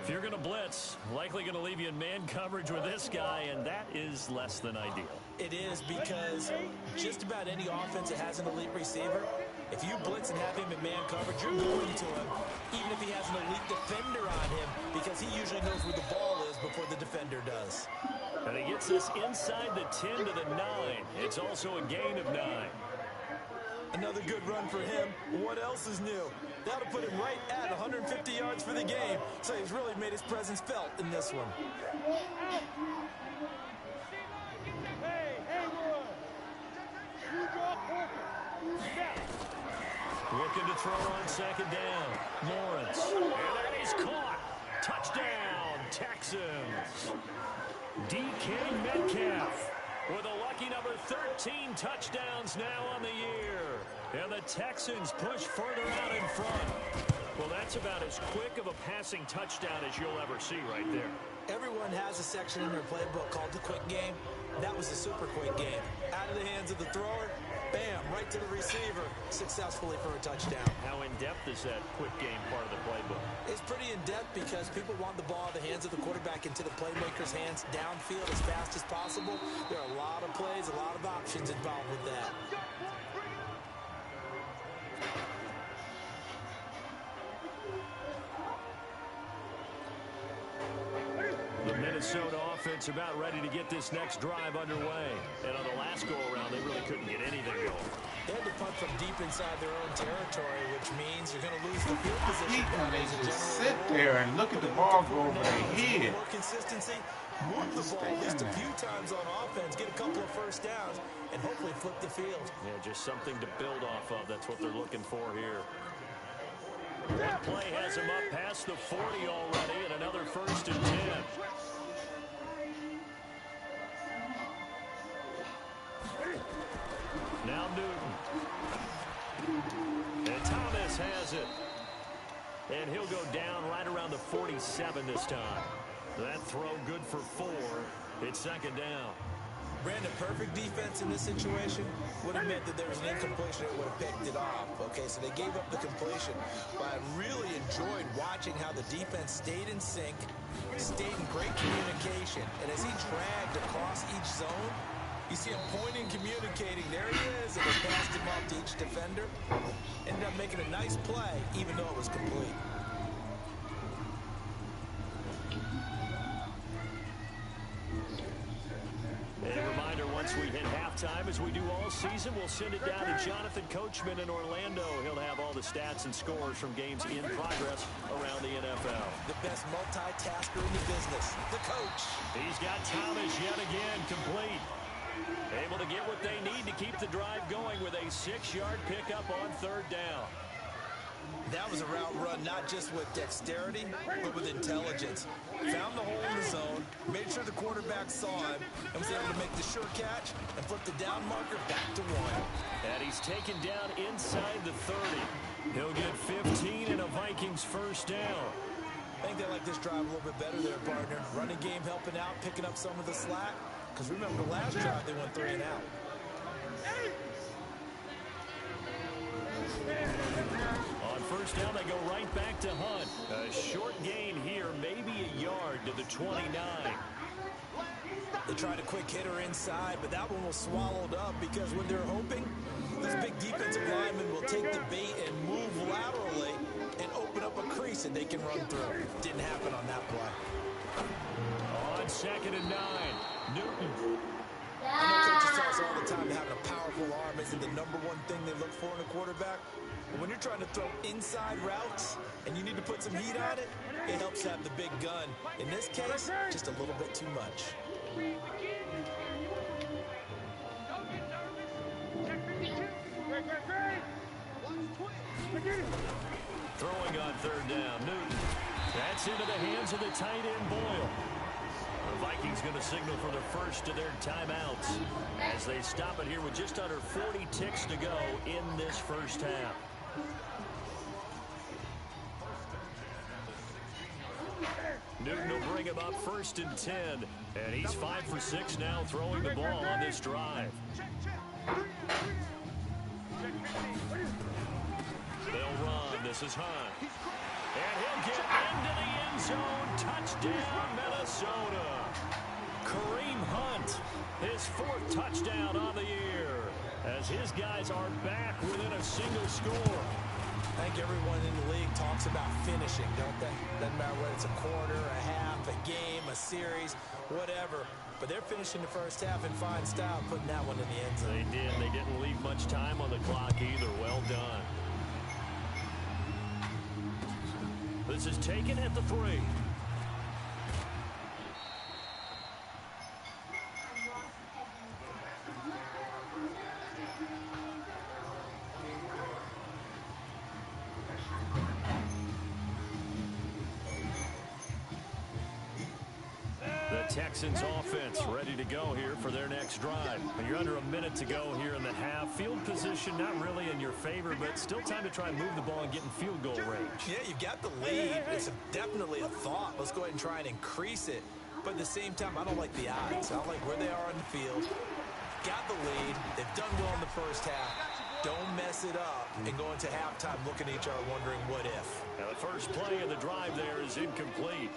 If you're going to blitz, likely going to leave you in man coverage with this guy, and that is less than ideal. It is because just about any offense that has an elite receiver, if you blitz and have him in man coverage, you're going to him, even if he has an elite defender on him, because he usually knows where the ball is before the defender does. And he gets us inside the 10 to the 9. It's also a gain of 9. Another good run for him. What else is new? That'll put him right at 150 yards for the game. So he's really made his presence felt in this one. Hey, Haywood! You draw corker. Looking to throw on second down. Lawrence. And that is caught. Touchdown, Texans. DK Metcalf with a lucky number 13 touchdowns now on the year. And the Texans push further out in front. Well, that's about as quick of a passing touchdown as you'll ever see right there. Everyone has a section in their playbook called the quick game. That was a super quick game. Out of the hands of the thrower, bam, right to the receiver, successfully for a touchdown. How in-depth is that quick game part of the playbook? It's pretty in-depth because people want the ball in the hands of the quarterback into the playmaker's hands downfield as fast as possible. There are a lot of plays, a lot of options involved with that. The Minnesota offense about ready to get this next drive underway. And on the last go-around, they really couldn't get anything going. They had to punt from deep inside their own territory, which means you're going to lose the field position. They just sit there and look at the ball go over their head. More consistency, move the ball at least a few times on offense, get a couple of first downs, and hopefully flip the field. Yeah, just something to build off of. That's what they're looking for here. One play has him up past the 40 already, and another 1st and 10. Now Newton. And Thomas has it. And he'll go down right around the 47 this time. That throw good for 4. It's second down. Brandon, perfect defense in this situation would have meant that there was an incompletion that would have picked it off. Okay, so they gave up the completion. But I really enjoyed watching how the defense stayed in sync, stayed in great communication. And as he dragged across each zone, you see him pointing, communicating. There he is, and they passed him off to each defender. Ended up making a nice play, even though it was complete. And a reminder, once we hit halftime, as we do all season, we'll send it down to Jonathan Coachman in Orlando. He'll have all the stats and scores from games in progress around the NFL. The best multitasker in the business, the coach. He's got Thomas yet again complete. Able to get what they need to keep the drive going with a 6-yard pickup on 3rd down. That was a route run, not just with dexterity, but with intelligence. Found the hole in the zone, made sure the quarterback saw him, and was able to make the sure catch and flip the down marker back to 1. And he's taken down inside the 30. He'll get 15 and a Vikings 1st down. I think they like this drive a little bit better there, partner. Running game helping out, picking up some of the slack. Because remember, the last drive they went 3 and out. On 1st down, they go right back to Hunt. A short gain here, maybe a yard to the 29. They tried a quick hitter inside, but that one was swallowed up because when they're hoping, those big defensive linemen will take the bait and move laterally and open up a crease that they can run through. Didn't happen on that play. On 2nd and 9, Newton. I know coaches tell us all the time that having a powerful arm isn't the #1 thing they look for in a quarterback. But when you're trying to throw inside routes and you need to put some heat on it, it helps have the big gun. In this case, just a little bit too much. Throwing on 3rd down, Newton. That's into the hands of the tight end, Boyle. The Vikings going to signal for the first of their timeouts as they stop it here with just under 40 ticks to go in this 1st half. Newton will bring him up 1st and 10, and he's 5 for 6 now throwing the ball on this drive. They'll run. This is Hunt. And he'll get into the end zone. Touchdown, Minnesota. Kareem Hunt, his 4th touchdown on the year, as his guys are back within a single score. I think everyone in the league talks about finishing, don't they? Doesn't matter whether it's a quarter, a half, a game, a series, whatever. But they're finishing the first half in fine style, putting that one in the end zone. They did. They didn't leave much time on the clock either. Well done. This is taken at the 3. Texans offense ready to go here for their next drive. You're under a minute to go here in the half. Field position not really in your favor, but still time to try and move the ball and get in field goal range. Yeah, you've got the lead. It's definitely a thought. Let's go ahead and try and increase it. But at the same time, I don't like the odds. I don't like where they are on the field. Got the lead. They've done well in the first half. Don't mess it up and go into halftime looking at each other wondering what if. Now the first play of the drive there is incomplete.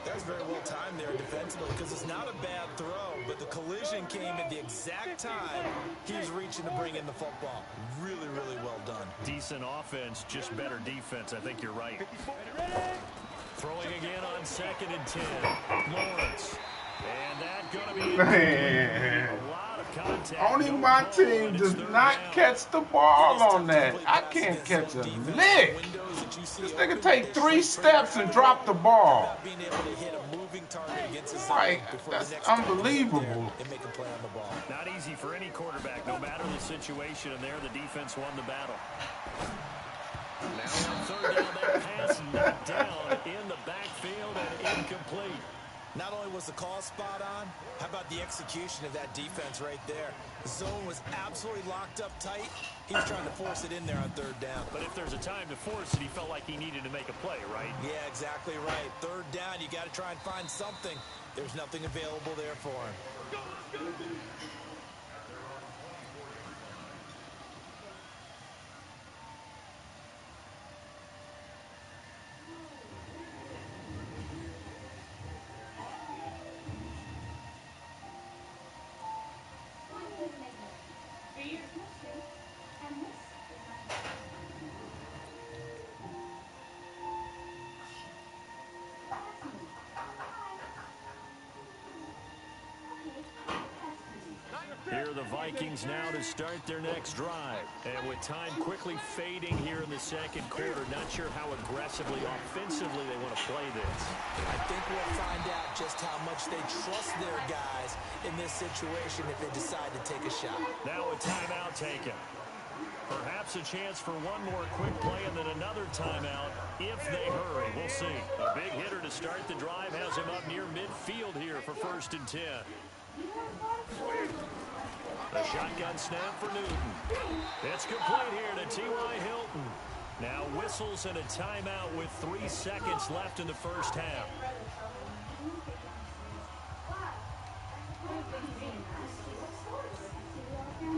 That's very well timed there defensively because it's not a bad throw, but the collision came at the exact time he was reaching to bring in the football. Really, really well done. Decent offense, just better defense. I think you're right. Throwing again on 2nd and 10. Lawrence. And that's going to be a lot of contact. Only my team does not catch the ball on that. I can't catch a lick. This nigga take 3 steps and drop the ball. Like, that's unbelievable. Not easy for any quarterback, no matter the situation, and there the defense won the battle. Now on 3rd down, that pass knocked down in the backfield and incomplete. Not only was the call spot on, how about the execution of that defense right there? The zone was absolutely locked up tight. He was trying to force it in there on 3rd down. But if there's a time to force it, he felt like he needed to make a play, right? Yeah, exactly right. 3rd down, you got to try and find something. There's nothing available there for him. Here are the Vikings now to start their next drive. And with time quickly fading here in the 2nd quarter, not sure how aggressively, offensively they want to play this. I think we'll find out just how much they trust their guys in this situation if they decide to take a shot. Now a timeout taken. Perhaps a chance for one more quick play and then another timeout if they hurry. We'll see. A big hitter to start the drive has him up near midfield here for 1st and 10. A shotgun snap for Newton. It's complete here to T.Y. Hilton. Now whistles and a timeout with 3 seconds left in the first half.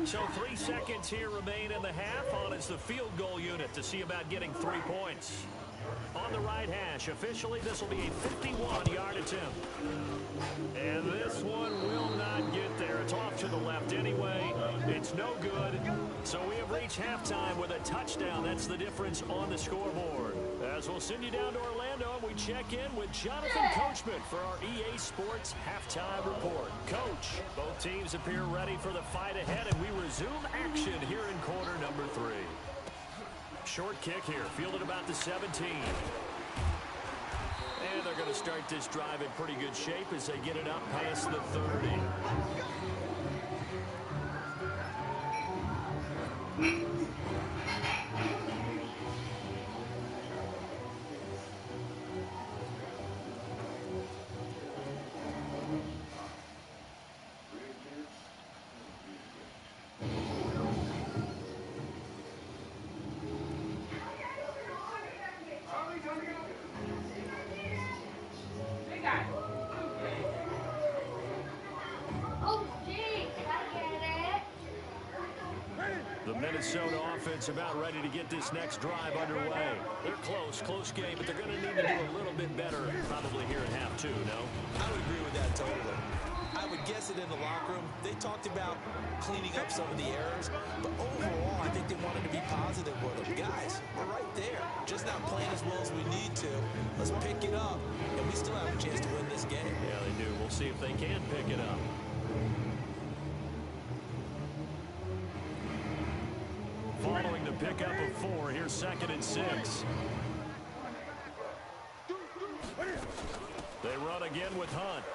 So 3 seconds here remain in the half. On is the field goal unit to see about getting 3 points. On the right hash, officially this will be a 51-yard attempt. And this one will not get there. It's off to the left anyway. It's no good. So we have reached halftime with a touchdown. That's the difference on the scoreboard. As we'll send you down to Orlando, and we check in with Jonathan Coachman for our EA Sports Halftime Report. Coach, both teams appear ready for the fight ahead, and we resume action here in quarter number 3. Short kick here, fielded about the 17. And they're going to start this drive in pretty good shape as they get it up past the 30. Minnesota offense about ready to get this next drive underway. They're close game, but they're going to need to do a little bit better probably here in half 2, no? I would agree with that totally. I would guess it in the locker room. They talked about cleaning up some of the errors, but overall, I think they wanted to be positive with them. Guys, we're right there. Just not playing as well as we need to. Let's pick it up and we still have a chance to win this game. Yeah, they do. We'll see if they can pick it up. Following the pickup of 4, here's 2nd and 6. They run again with Hunt.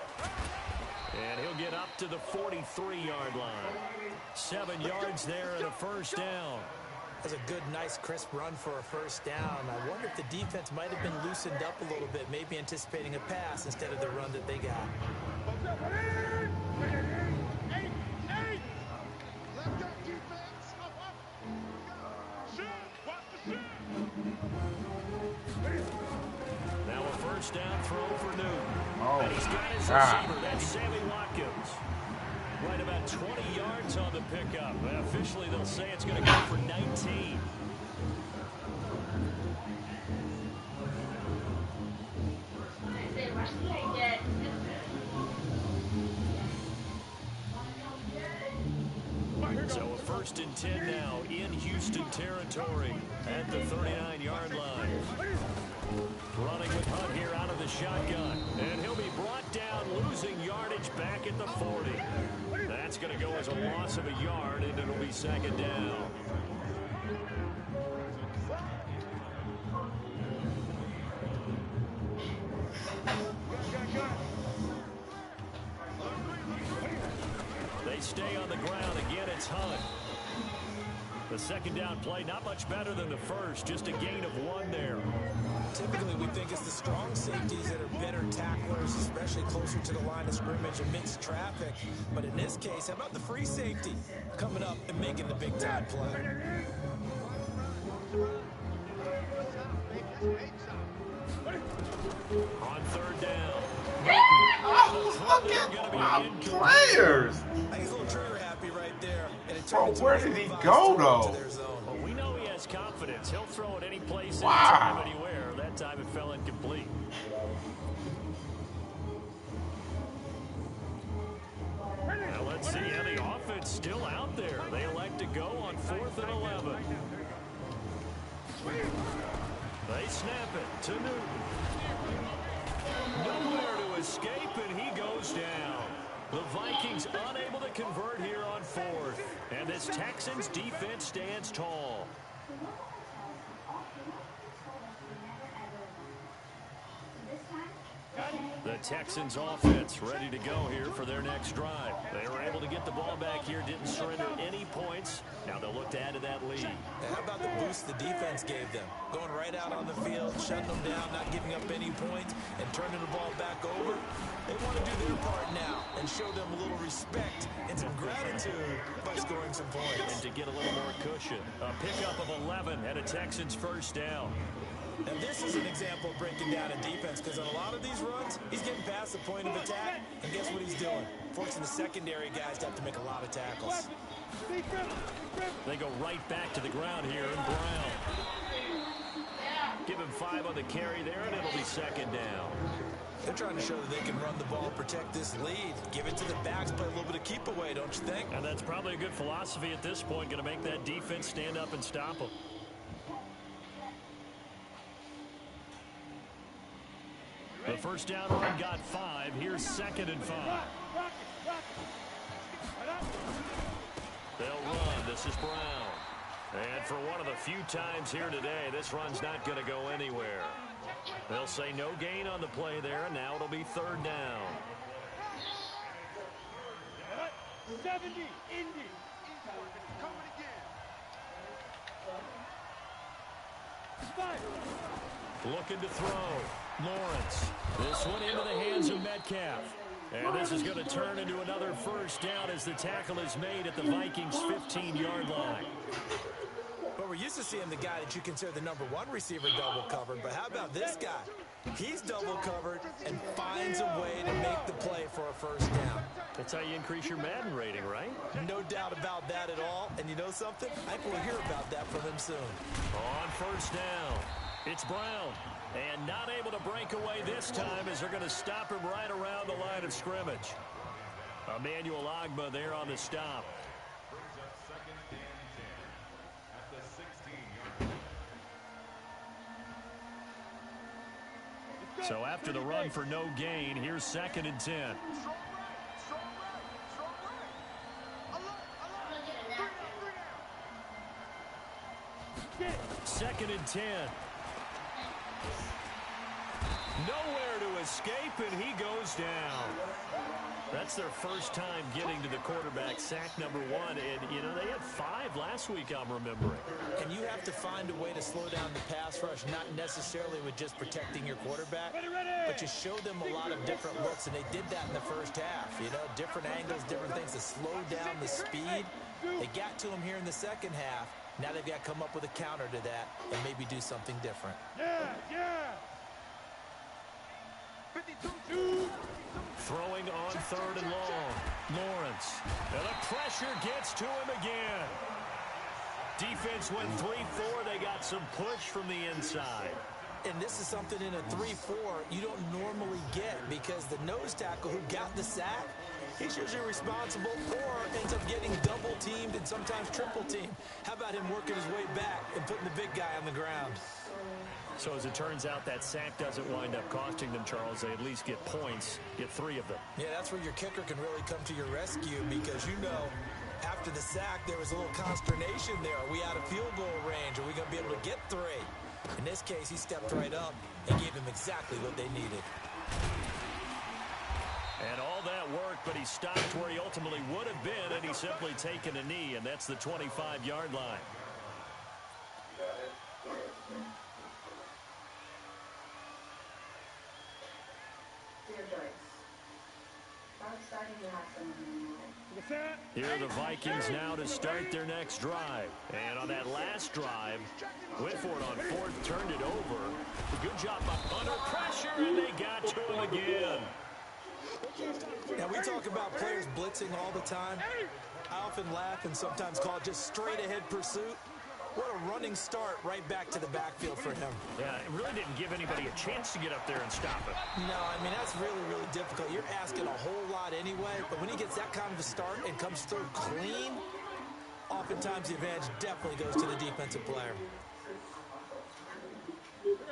And he'll get up to the 43-yard line. 7 yards there and a first down. That's a good, nice, crisp run for a first down. I wonder if the defense might have been loosened up a little bit, maybe anticipating a pass instead of the run that they got. Now a first down throw for Newton. Oh, and he's got his God. receiver. That's Sammy Watkins. Right about 20 yards on the pickup. Officially, they'll say it's going to go for 19. So a 1st and 10 now in Houston territory at the 39-yard line. Running with Hunt here out of the shotgun. And he'll be brought down, losing yardage back at the 40. That's going to go as a loss of a yard, and it'll be 2nd down. They stay on the ground. Again, it's Hunt. The 2nd down play, not much better than the first, just a gain of 1 there. Typically, we think it's the strong safeties that are better tacklers, especially closer to the line of scrimmage amidst traffic. But in this case, how about the free safety coming up and making the big-time play? On 3rd down. Oh, look at my players. He's a little trigger happy right there. And it Bro, where did he go, though? Well, we know he has confidence. He'll throw it any place, Wow. anytime, anywhere. That time it fell incomplete. Now let's see how the offense still out there. They elect to go on 4th and 11. They snap it to Newton. Nowhere to escape, and he goes down. The Vikings unable to convert here on 4th. And this Texans defense stands tall. The Texans offense ready to go here for their next drive. They were able to get the ball back here, didn't surrender any points. Now they'll look to add to that lead. How about the boost the defense gave them? Going right out on the field, shutting them down, not giving up any points, and turning the ball back over. They want to do their part now and show them a little respect and some gratitude by scoring some points. And to get a little more cushion. A pickup of 11 and a Texans first down. And this is an example of breaking down a defense, because on a lot of these runs, he's getting past the point of attack, and guess what he's doing? Forcing the secondary guys to have to make a lot of tackles. They go right back to the ground here, and Brown. Give him 5 on the carry there, and it'll be 2nd down. They're trying to show that they can run the ball, protect this lead. Give it to the backs, play a little bit of keep away, don't you think? And that's probably a good philosophy at this point, going to make that defense stand up and stop them. The first down run got 5. Here's 2nd and 5. They'll run. This is Brown. And for one of the few times here today, this run's not going to go anywhere. They'll say no gain on the play there, and now it'll be 3rd down. 70, Indy. Coming again. Looking to throw. Lawrence. This one into the hands of Metcalf. And this is going to turn into another first down as the tackle is made at the Vikings' 15-yard line. But we're used to seeing the guy that you consider the #1 receiver double covered. But how about this guy? He's double covered and finds a way to make the play for a first down. That's how you increase your Madden rating, right? No doubt about that at all. And you know something? I think we'll hear about that from him soon. On first down, it's Brown. And not able to break away this time as they're going to stop him right around the line of scrimmage. Emmanuel Ogbah there on the stop. So after the run for no gain, here's 2nd and 10. Second and 10. Nowhere to escape, and he goes down. That's their first time getting to the quarterback, sack number 1. And, you know, they had 5 last week, I'm remembering. And you have to find a way to slow down the pass rush, not necessarily with just protecting your quarterback, but you show them a lot of different looks, and they did that in the first half. You know, different angles, different things to slow down the speed. They got to him here in the second half. Now they've got to come up with a counter to that and maybe do something different. Yeah. 52. Throwing on 3rd and long. Lawrence. And the pressure gets to him again. Defense went 3-4. They got some push from the inside. And this is something in a 3-4 you don't normally get, because the nose tackle who got the sack, he's usually responsible or ends up getting double teamed and sometimes triple teamed. How about him working his way back and putting the big guy on the ground? So as it turns out, that sack doesn't wind up costing them, Charles. They at least get points, get 3 of them. Yeah, that's where your kicker can really come to your rescue, because, you know, after the sack, there was a little consternation there. Are we out of field goal range? Are we going to be able to get 3? In this case, he stepped right up and gave them exactly what they needed. And all that worked, but he stopped where he ultimately would have been, and he's simply taken a knee, and that's the 25-yard line. Here are the Vikings now to start their next drive. And on that last drive, went for it on 4th, turned it over. Good job under pressure, and they got to him again. Now, we talk about players blitzing all the time. I often laugh and sometimes call it just straight-ahead pursuit. What a running start right back to the backfield for him. Yeah, it really didn't give anybody a chance to get up there and stop it. No, I mean, that's really, really difficult. You're asking a whole lot anyway, but when he gets that kind of a start and comes through clean, oftentimes the advantage definitely goes to the defensive player.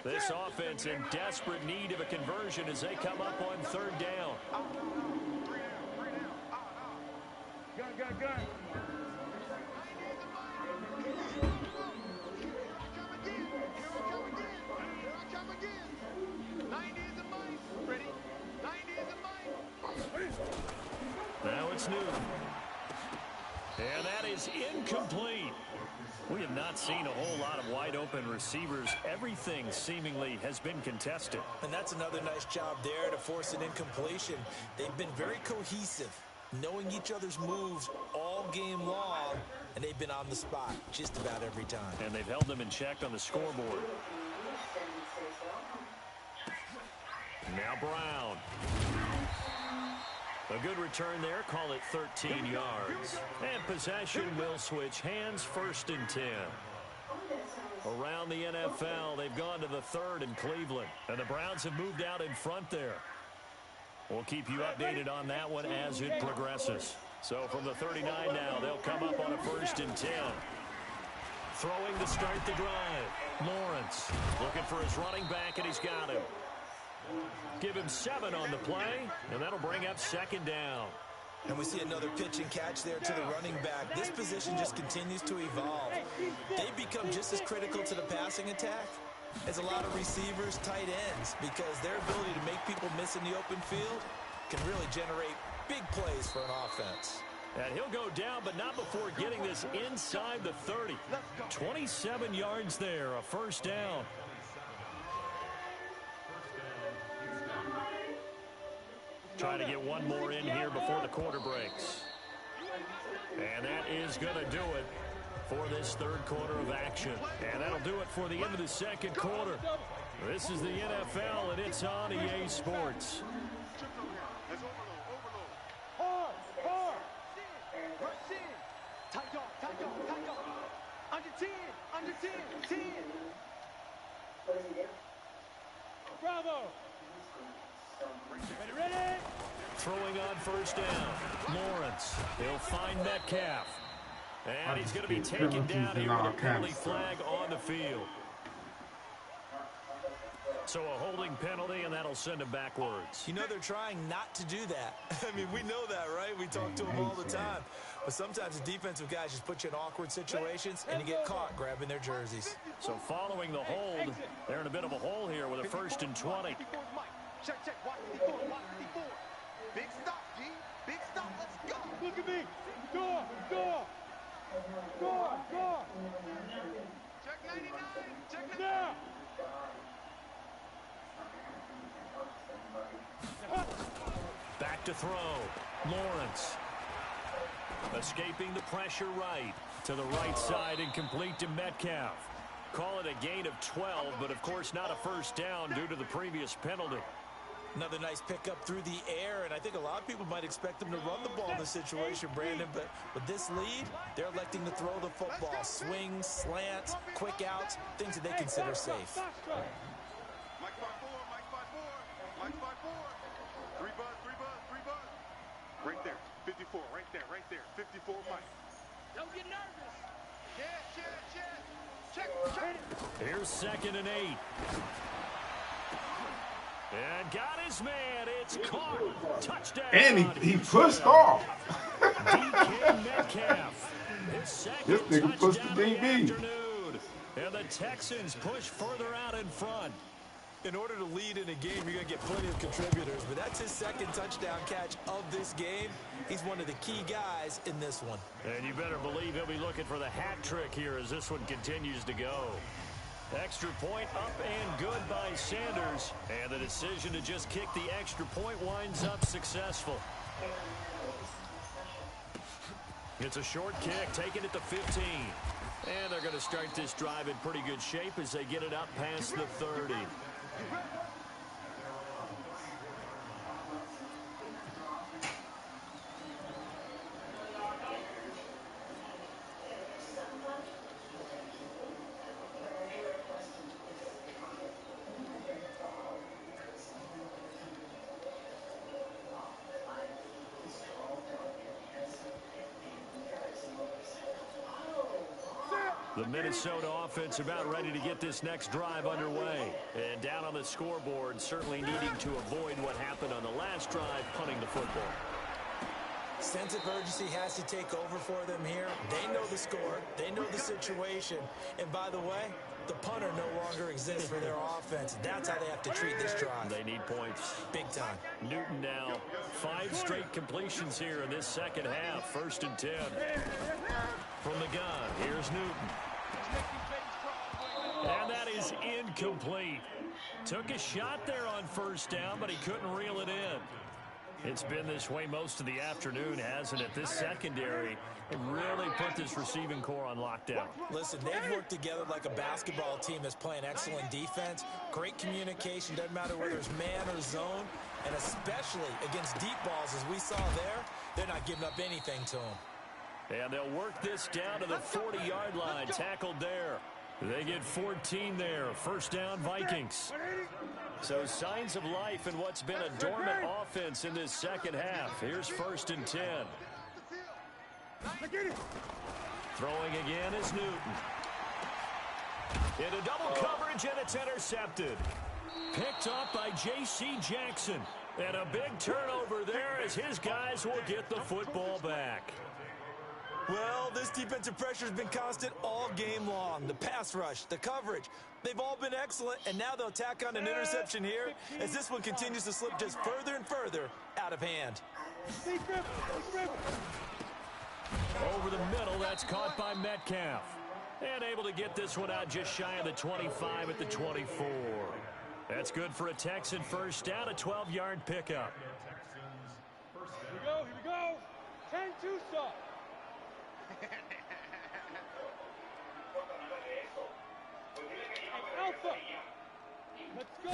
This offense in desperate need of a conversion as they come up on 3rd down. Gun. Now it's new. And that is incomplete. We have not seen a whole lot of wide open receivers. Everything seemingly has been contested. And that's another nice job there to force an incompletion. They've been very cohesive, knowing each other's moves all game long, and they've been on the spot just about every time. And they've held them in check on the scoreboard. Now Brown. A good return there. Call it 13 yards. And possession will switch hands. 1st and 10. Around the NFL, they've gone to the 3rd in Cleveland. And the Browns have moved out in front there. We'll keep you updated on that one as it progresses. So from the 39 now, they'll come up on a 1st and 10. Throwing to start the drive. Lawrence looking for his running back, and he's got him. Give him 7 on the play, and that'll bring up 2nd down. And we see another pitch and catch there to the running back. This position just continues to evolve. They become just as critical to the passing attack as a lot of receivers, tight ends, because their ability to make people miss in the open field can really generate big plays for an offense. And he'll go down, but not before getting this inside the 30. 27 yards there, a 1st down. Try to get one more in here before the quarter breaks. And that is going to do it for this 3rd quarter of action. And that'll do it for the end of the 2nd quarter. This is the NFL, and it's on EA Sports. Under 10. Bravo. Ready. Throwing on 1st down. Lawrence. He'll find Metcalf. And he's going to be taken down here with a penalty flag on the field. So a holding penalty, and that'll send him backwards. You know they're trying not to do that. I mean, we know that, right? We talk to them all the time. But sometimes the defensive guys just put you in awkward situations, and you get caught grabbing their jerseys. So following the hold, they're in a bit of a hole here with a 1st and 20. Check, watch 54, watch 54. Big stop, G. Big stop, let's go. Look at me. Go. Check 99, check 99. Now. Back to throw. Lawrence. Escaping the pressure right. To the right side and complete to Metcalf. Call it a gain of 12, but of course not a first down due to the previous penalty. Another nice pickup through the air, and I think a lot of people might expect them to run the ball in this situation, Brandon, but with this lead, they're electing to throw the football. Swings, slants, quick outs, things that they consider safe. Mike 5-4. 3 bud. Right there, 54, right there. 54, Mike. Don't get nervous. Check. Here's 2nd and 8. And got his man. It's caught. Touchdown. And he pushed off. DK Metcalf. His second This nigga pushed the touchdown of the DB. afternoon. And the Texans push further out in front. In order to lead in a game, you're going to get plenty of contributors, but that's his 2nd touchdown catch of this game. He's one of the key guys in this one. And you better believe he'll be looking for the hat trick here as this one continues to go. Extra point up and good by Sanders. And the decision to just kick the extra point winds up successful. It's a short kick, taking it to 15. And they're going to start this drive in pretty good shape as they get it up past the 30. The Minnesota offense about ready to get this next drive underway. And down on the scoreboard, certainly needing to avoid what happened on the last drive, punting the football. Sense of urgency has to take over for them here. They know the score. They know the situation. And by the way, the punter no longer exists for their offense. That's how they have to treat this drive. They need points. Big time. Newton now. 5 straight completions here in this second half. 1st and 10. From the gun, here's Newton. And that is incomplete. Took a shot there on 1st down, but he couldn't reel it in. It's been this way most of the afternoon, hasn't it? This secondary really put this receiving core on lockdown. Listen, they've worked together like a basketball team that's playing excellent defense. Great communication, doesn't matter whether it's man or zone. And especially against deep balls, as we saw there, they're not giving up anything to them. And they'll work this down to the 40-yard line. Tackled there. They get 14 there. 1st down, Vikings. So signs of life in what's been a dormant offense in this second half. Here's 1st and 10. Throwing again is Newton. Into double coverage, and it's intercepted. Picked up by J.C. Jackson. And a big turnover there as his guys will get the football back. Well, this defensive pressure has been constant all game long. The pass rush, the coverage, they've all been excellent, and now they'll tack on an interception here as this one continues to slip just further and further out of hand. Over the middle, that's caught by Metcalf. And able to get this one out just shy of the 25 at the 24. That's good for a Texan 1st down, a 12-yard pickup. Here we go. 10-2 stop. Alpha. Let's go.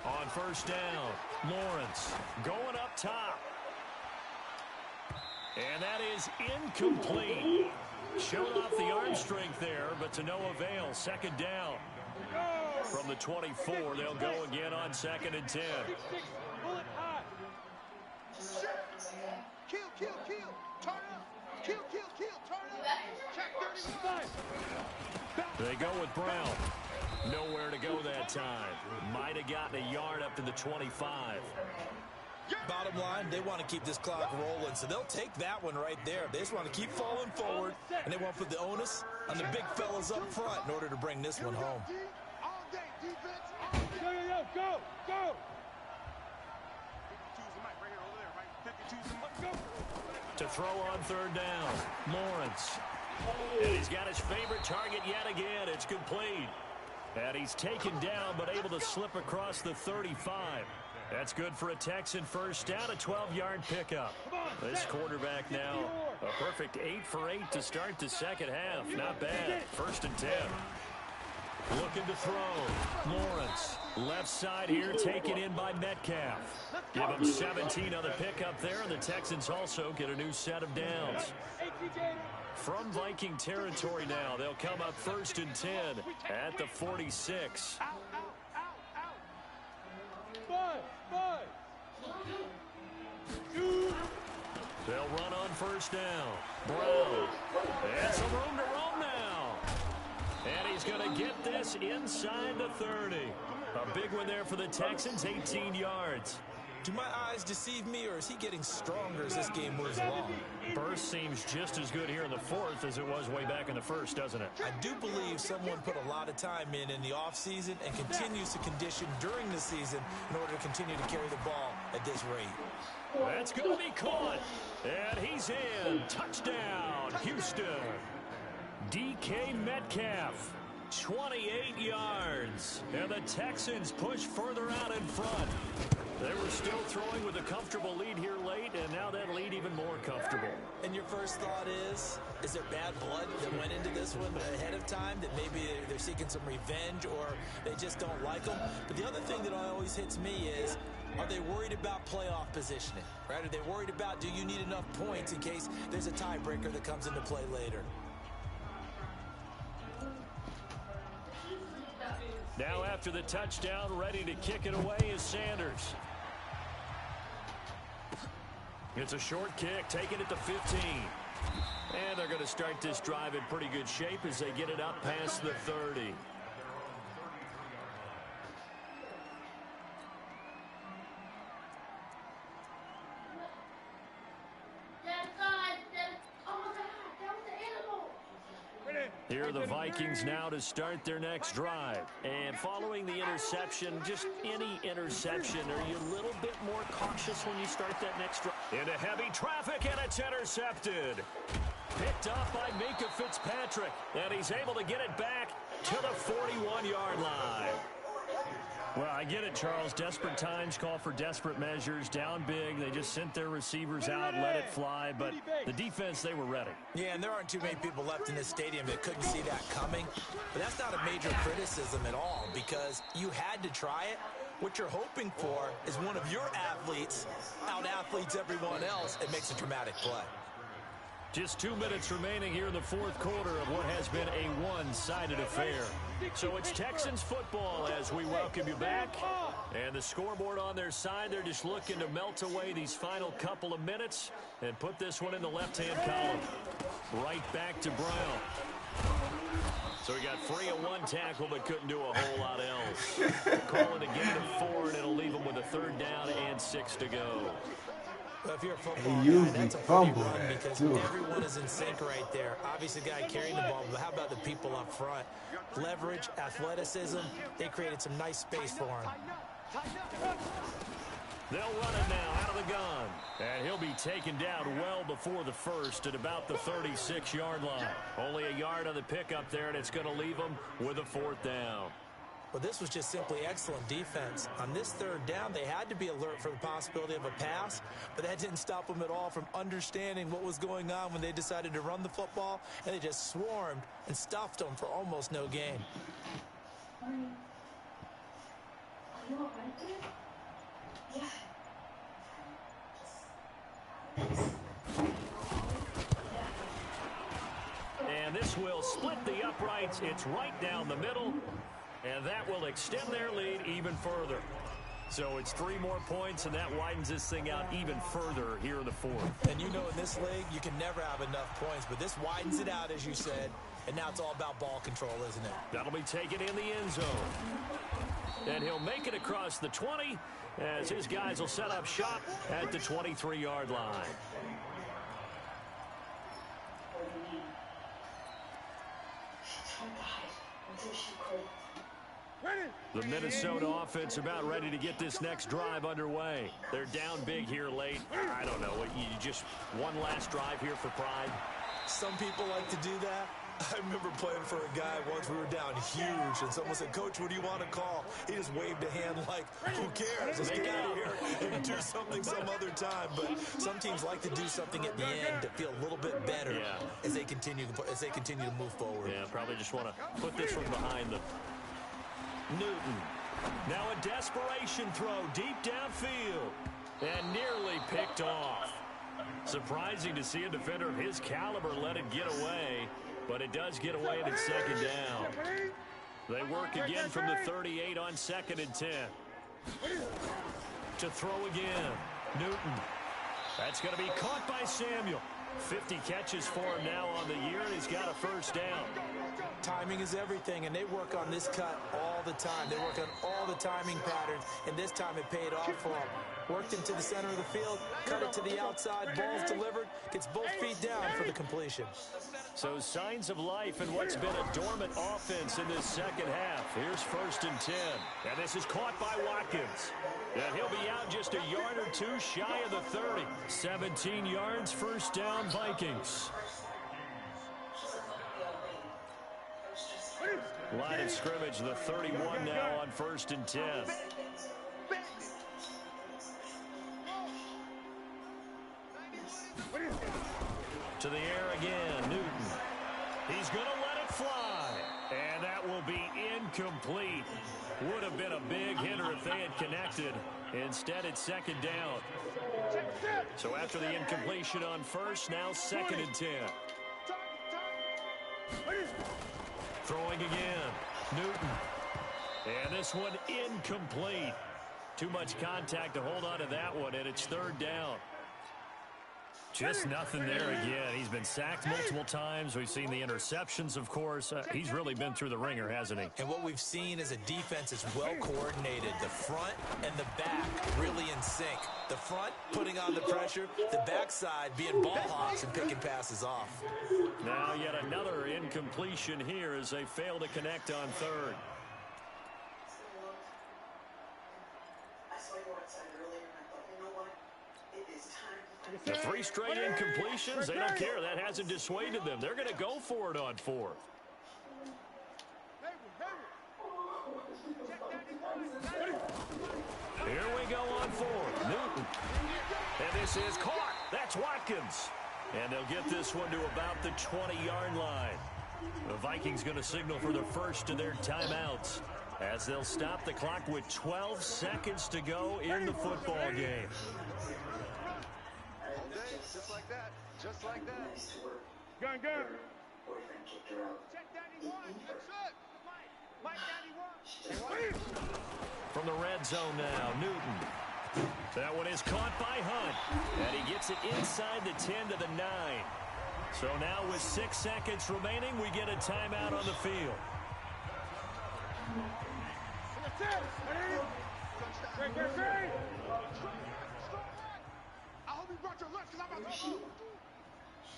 On 1st down, Lawrence going up top. And that is incomplete. Showed off the arm strength there, but to no avail. 2nd down. From the 24, they'll go again on 2nd and 10. Pull it high. Kill. Turn up. Kill. Turn up. Check 35. They go with Brown. Nowhere to go that time. Might have gotten a yard up to the 25. Bottom line, they want to keep this clock rolling, so they'll take that one right there. They just want to keep falling forward, and they want to put the onus on the big fellas up front in order to bring this one home. To throw on third down, Lawrence. And he's got his favorite target yet again. It's complete. And he's taken down, but able to slip across the 35. That's good for a Texan first down, a 12-yard pickup. This quarterback now, a perfect 8 for 8 to start the second half. Not bad. 1st and 10. Looking to throw. Lawrence, left side here, taken in by Metcalf. Give him 17 on the pickup there, and the Texans also get a new set of downs. From Viking territory now, they'll come up 1st and 10 at the 46. They'll run on first down. Brown. And some room to roam now. And he's going to get this inside the 30. A big one there for the Texans, 18 yards. Do my eyes deceive me, or is he getting stronger as this game moves along? Burst seems just as good here in the 4th as it was way back in the 1st, doesn't it? I do believe someone put a lot of time in the offseason and continues to condition during the season in order to continue to carry the ball at this rate. That's going to be caught. And he's in. Touchdown, Houston. DK Metcalf, 28 yards. And the Texans push further out in front. They were still throwing with a comfortable lead here late, and now that lead even more comfortable. And your first thought is there bad blood that went into this one ahead of time, that maybe they're seeking some revenge or they just don't like them? But the other thing that always hits me is, are they worried about playoff positioning? Right? Are they worried about, do you need enough points in case there's a tiebreaker that comes into play later? Now after the touchdown, ready to kick it away is Sanders. It's a short kick, taking it to 15. And they're going to start this drive in pretty good shape as they get it up past the 30. Here are the Vikings now to start their next drive. And following the interception, just any interception, are you a little bit more cautious when you start that next drive? Into heavy traffic, and it's intercepted. Picked up by Minka Fitzpatrick. And he's able to get it back to the 41-yard line. Well, I get it, Charles. Desperate times call for desperate measures. Down big. They just sent their receivers out, let it fly. But the defense, they were ready. Yeah, and there aren't too many people left in this stadium that couldn't see that coming. But that's not a major criticism at all, because you had to try it. What you're hoping for is one of your athletes out-athletes everyone else and makes a dramatic play. Just 2 minutes remaining here in the 4th quarter of what has been a one-sided affair. So it's Texans football as we welcome you back. And the scoreboard on their side, they're just looking to melt away these final couple of minutes and put this one in the left-hand column. Right back to Brown. So he got free of one tackle but couldn't do a whole lot else. Calling a gain of 4, and it'll leave him with a 3rd down and 6 to go. Well, if you're a football guy, that's a pretty run because everyone is in sync right there. Obviously, the guy carrying the ball, but how about the people up front? Leverage, athleticism, they created some nice space for him. They'll run it now out of the gun. And he'll be taken down well before the 1st at about the 36-yard line. Only a yard on the pickup there, and it's going to leave him with a 4th down. Well, this was just simply excellent defense. On this 3rd down, they had to be alert for the possibility of a pass, but that didn't stop them at all from understanding what was going on when they decided to run the football, and they just swarmed and stuffed them for almost no gain. And this will split the uprights. It's right down the middle. And that will extend their lead even further. So it's 3 more points, and that widens this thing out even further here in the 4th. And you know in this league, you can never have enough points, but this widens it out, as you said, and now it's all about ball control, isn't it? That'll be taken in the end zone. And he'll make it across the 20 as his guys will set up shop at the 23-yard line. The Minnesota offense about ready to get this next drive underway. They're down big here late. I don't know. You just one last drive here for pride? Some people like to do that. I remember playing for a guy once. We were down huge, and someone said, "Coach, what do you want to call?" He just waved a hand like, "Who cares? Let's get out of here and do something some other time." But some teams like to do something at the end to feel a little bit better as they continue to move forward. Yeah, probably just want to put this one behind them. Newton. Now a desperation throw deep downfield and nearly picked off. Surprising to see a defender of his caliber let it get away, but it does get away and it's second down. They work again from the 38 on 2nd and 10. To throw again. Newton. That's going to be caught by Samuel. 50 catches for him now on the year, and he's got a first down. Timing is everything, and they work on this cut all the time. They work on all the timing patterns, and this time it paid off for him. Worked him to the center of the field, cut it to the outside, ball's delivered, gets both feet down for the completion. So signs of life in what's been a dormant offense in this second half. Here's 1st and 10. And this is caught by Watkins. And he'll be out just a yard or two shy of the 30. 17 yards, first down, Vikings. Line of scrimmage, the 31 now on 1st and 10. To the air again, Newton. He's going to let it fly. And that will be incomplete. Would have been a big hitter if they had connected. Instead, it's second down. So after the incompletion on first, now 2nd and 10. Throwing again, Newton. And this one incomplete. Too much contact to hold on to that one, and it's 3rd down. Just nothing there again. He's been sacked multiple times. We've seen the interceptions, of course. He's really been through the ringer, hasn't he? And what we've seen is a defense is well coordinated. The front and the back really in sync. The front putting on the pressure, the backside being ball hawks and picking passes off. Now yet another incompletion here as they fail to connect on 3rd. The 3 straight incompletions, they don't care. That hasn't dissuaded them. They're going to go for it on 4th. Here we go on 4th. Newton. And this is caught. That's Watkins. And they'll get this one to about the 20-yard line. The Vikings going to signal for the first of their timeouts as they'll stop the clock with 12 seconds to go in the football game. Just like that. Just like that. Gun. Check 91. That's it. Mike 91. From the red zone now, Newton. That one is caught by Hunt. And he gets it inside the 10 to the 9. So now with 6 seconds remaining, we get a timeout on the field. Great. I hope you brought your lunch because I'm about to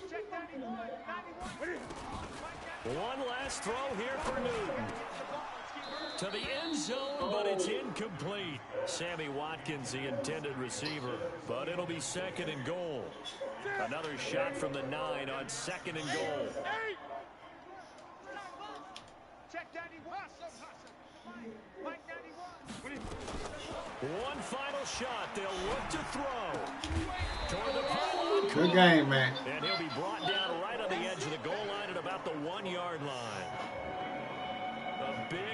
check 91. One last throw here for Newton. To the end zone, but it's incomplete. Sammy Watkins, the intended receiver, but it'll be 2nd and goal. Another shot from the 9 on 2nd and goal. Check 91. Mike 91. One final shot. They'll look to throw. Toward the pylon. Good game, man. And he'll be brought down right on the edge of the goal line at about the 1-yard line. A big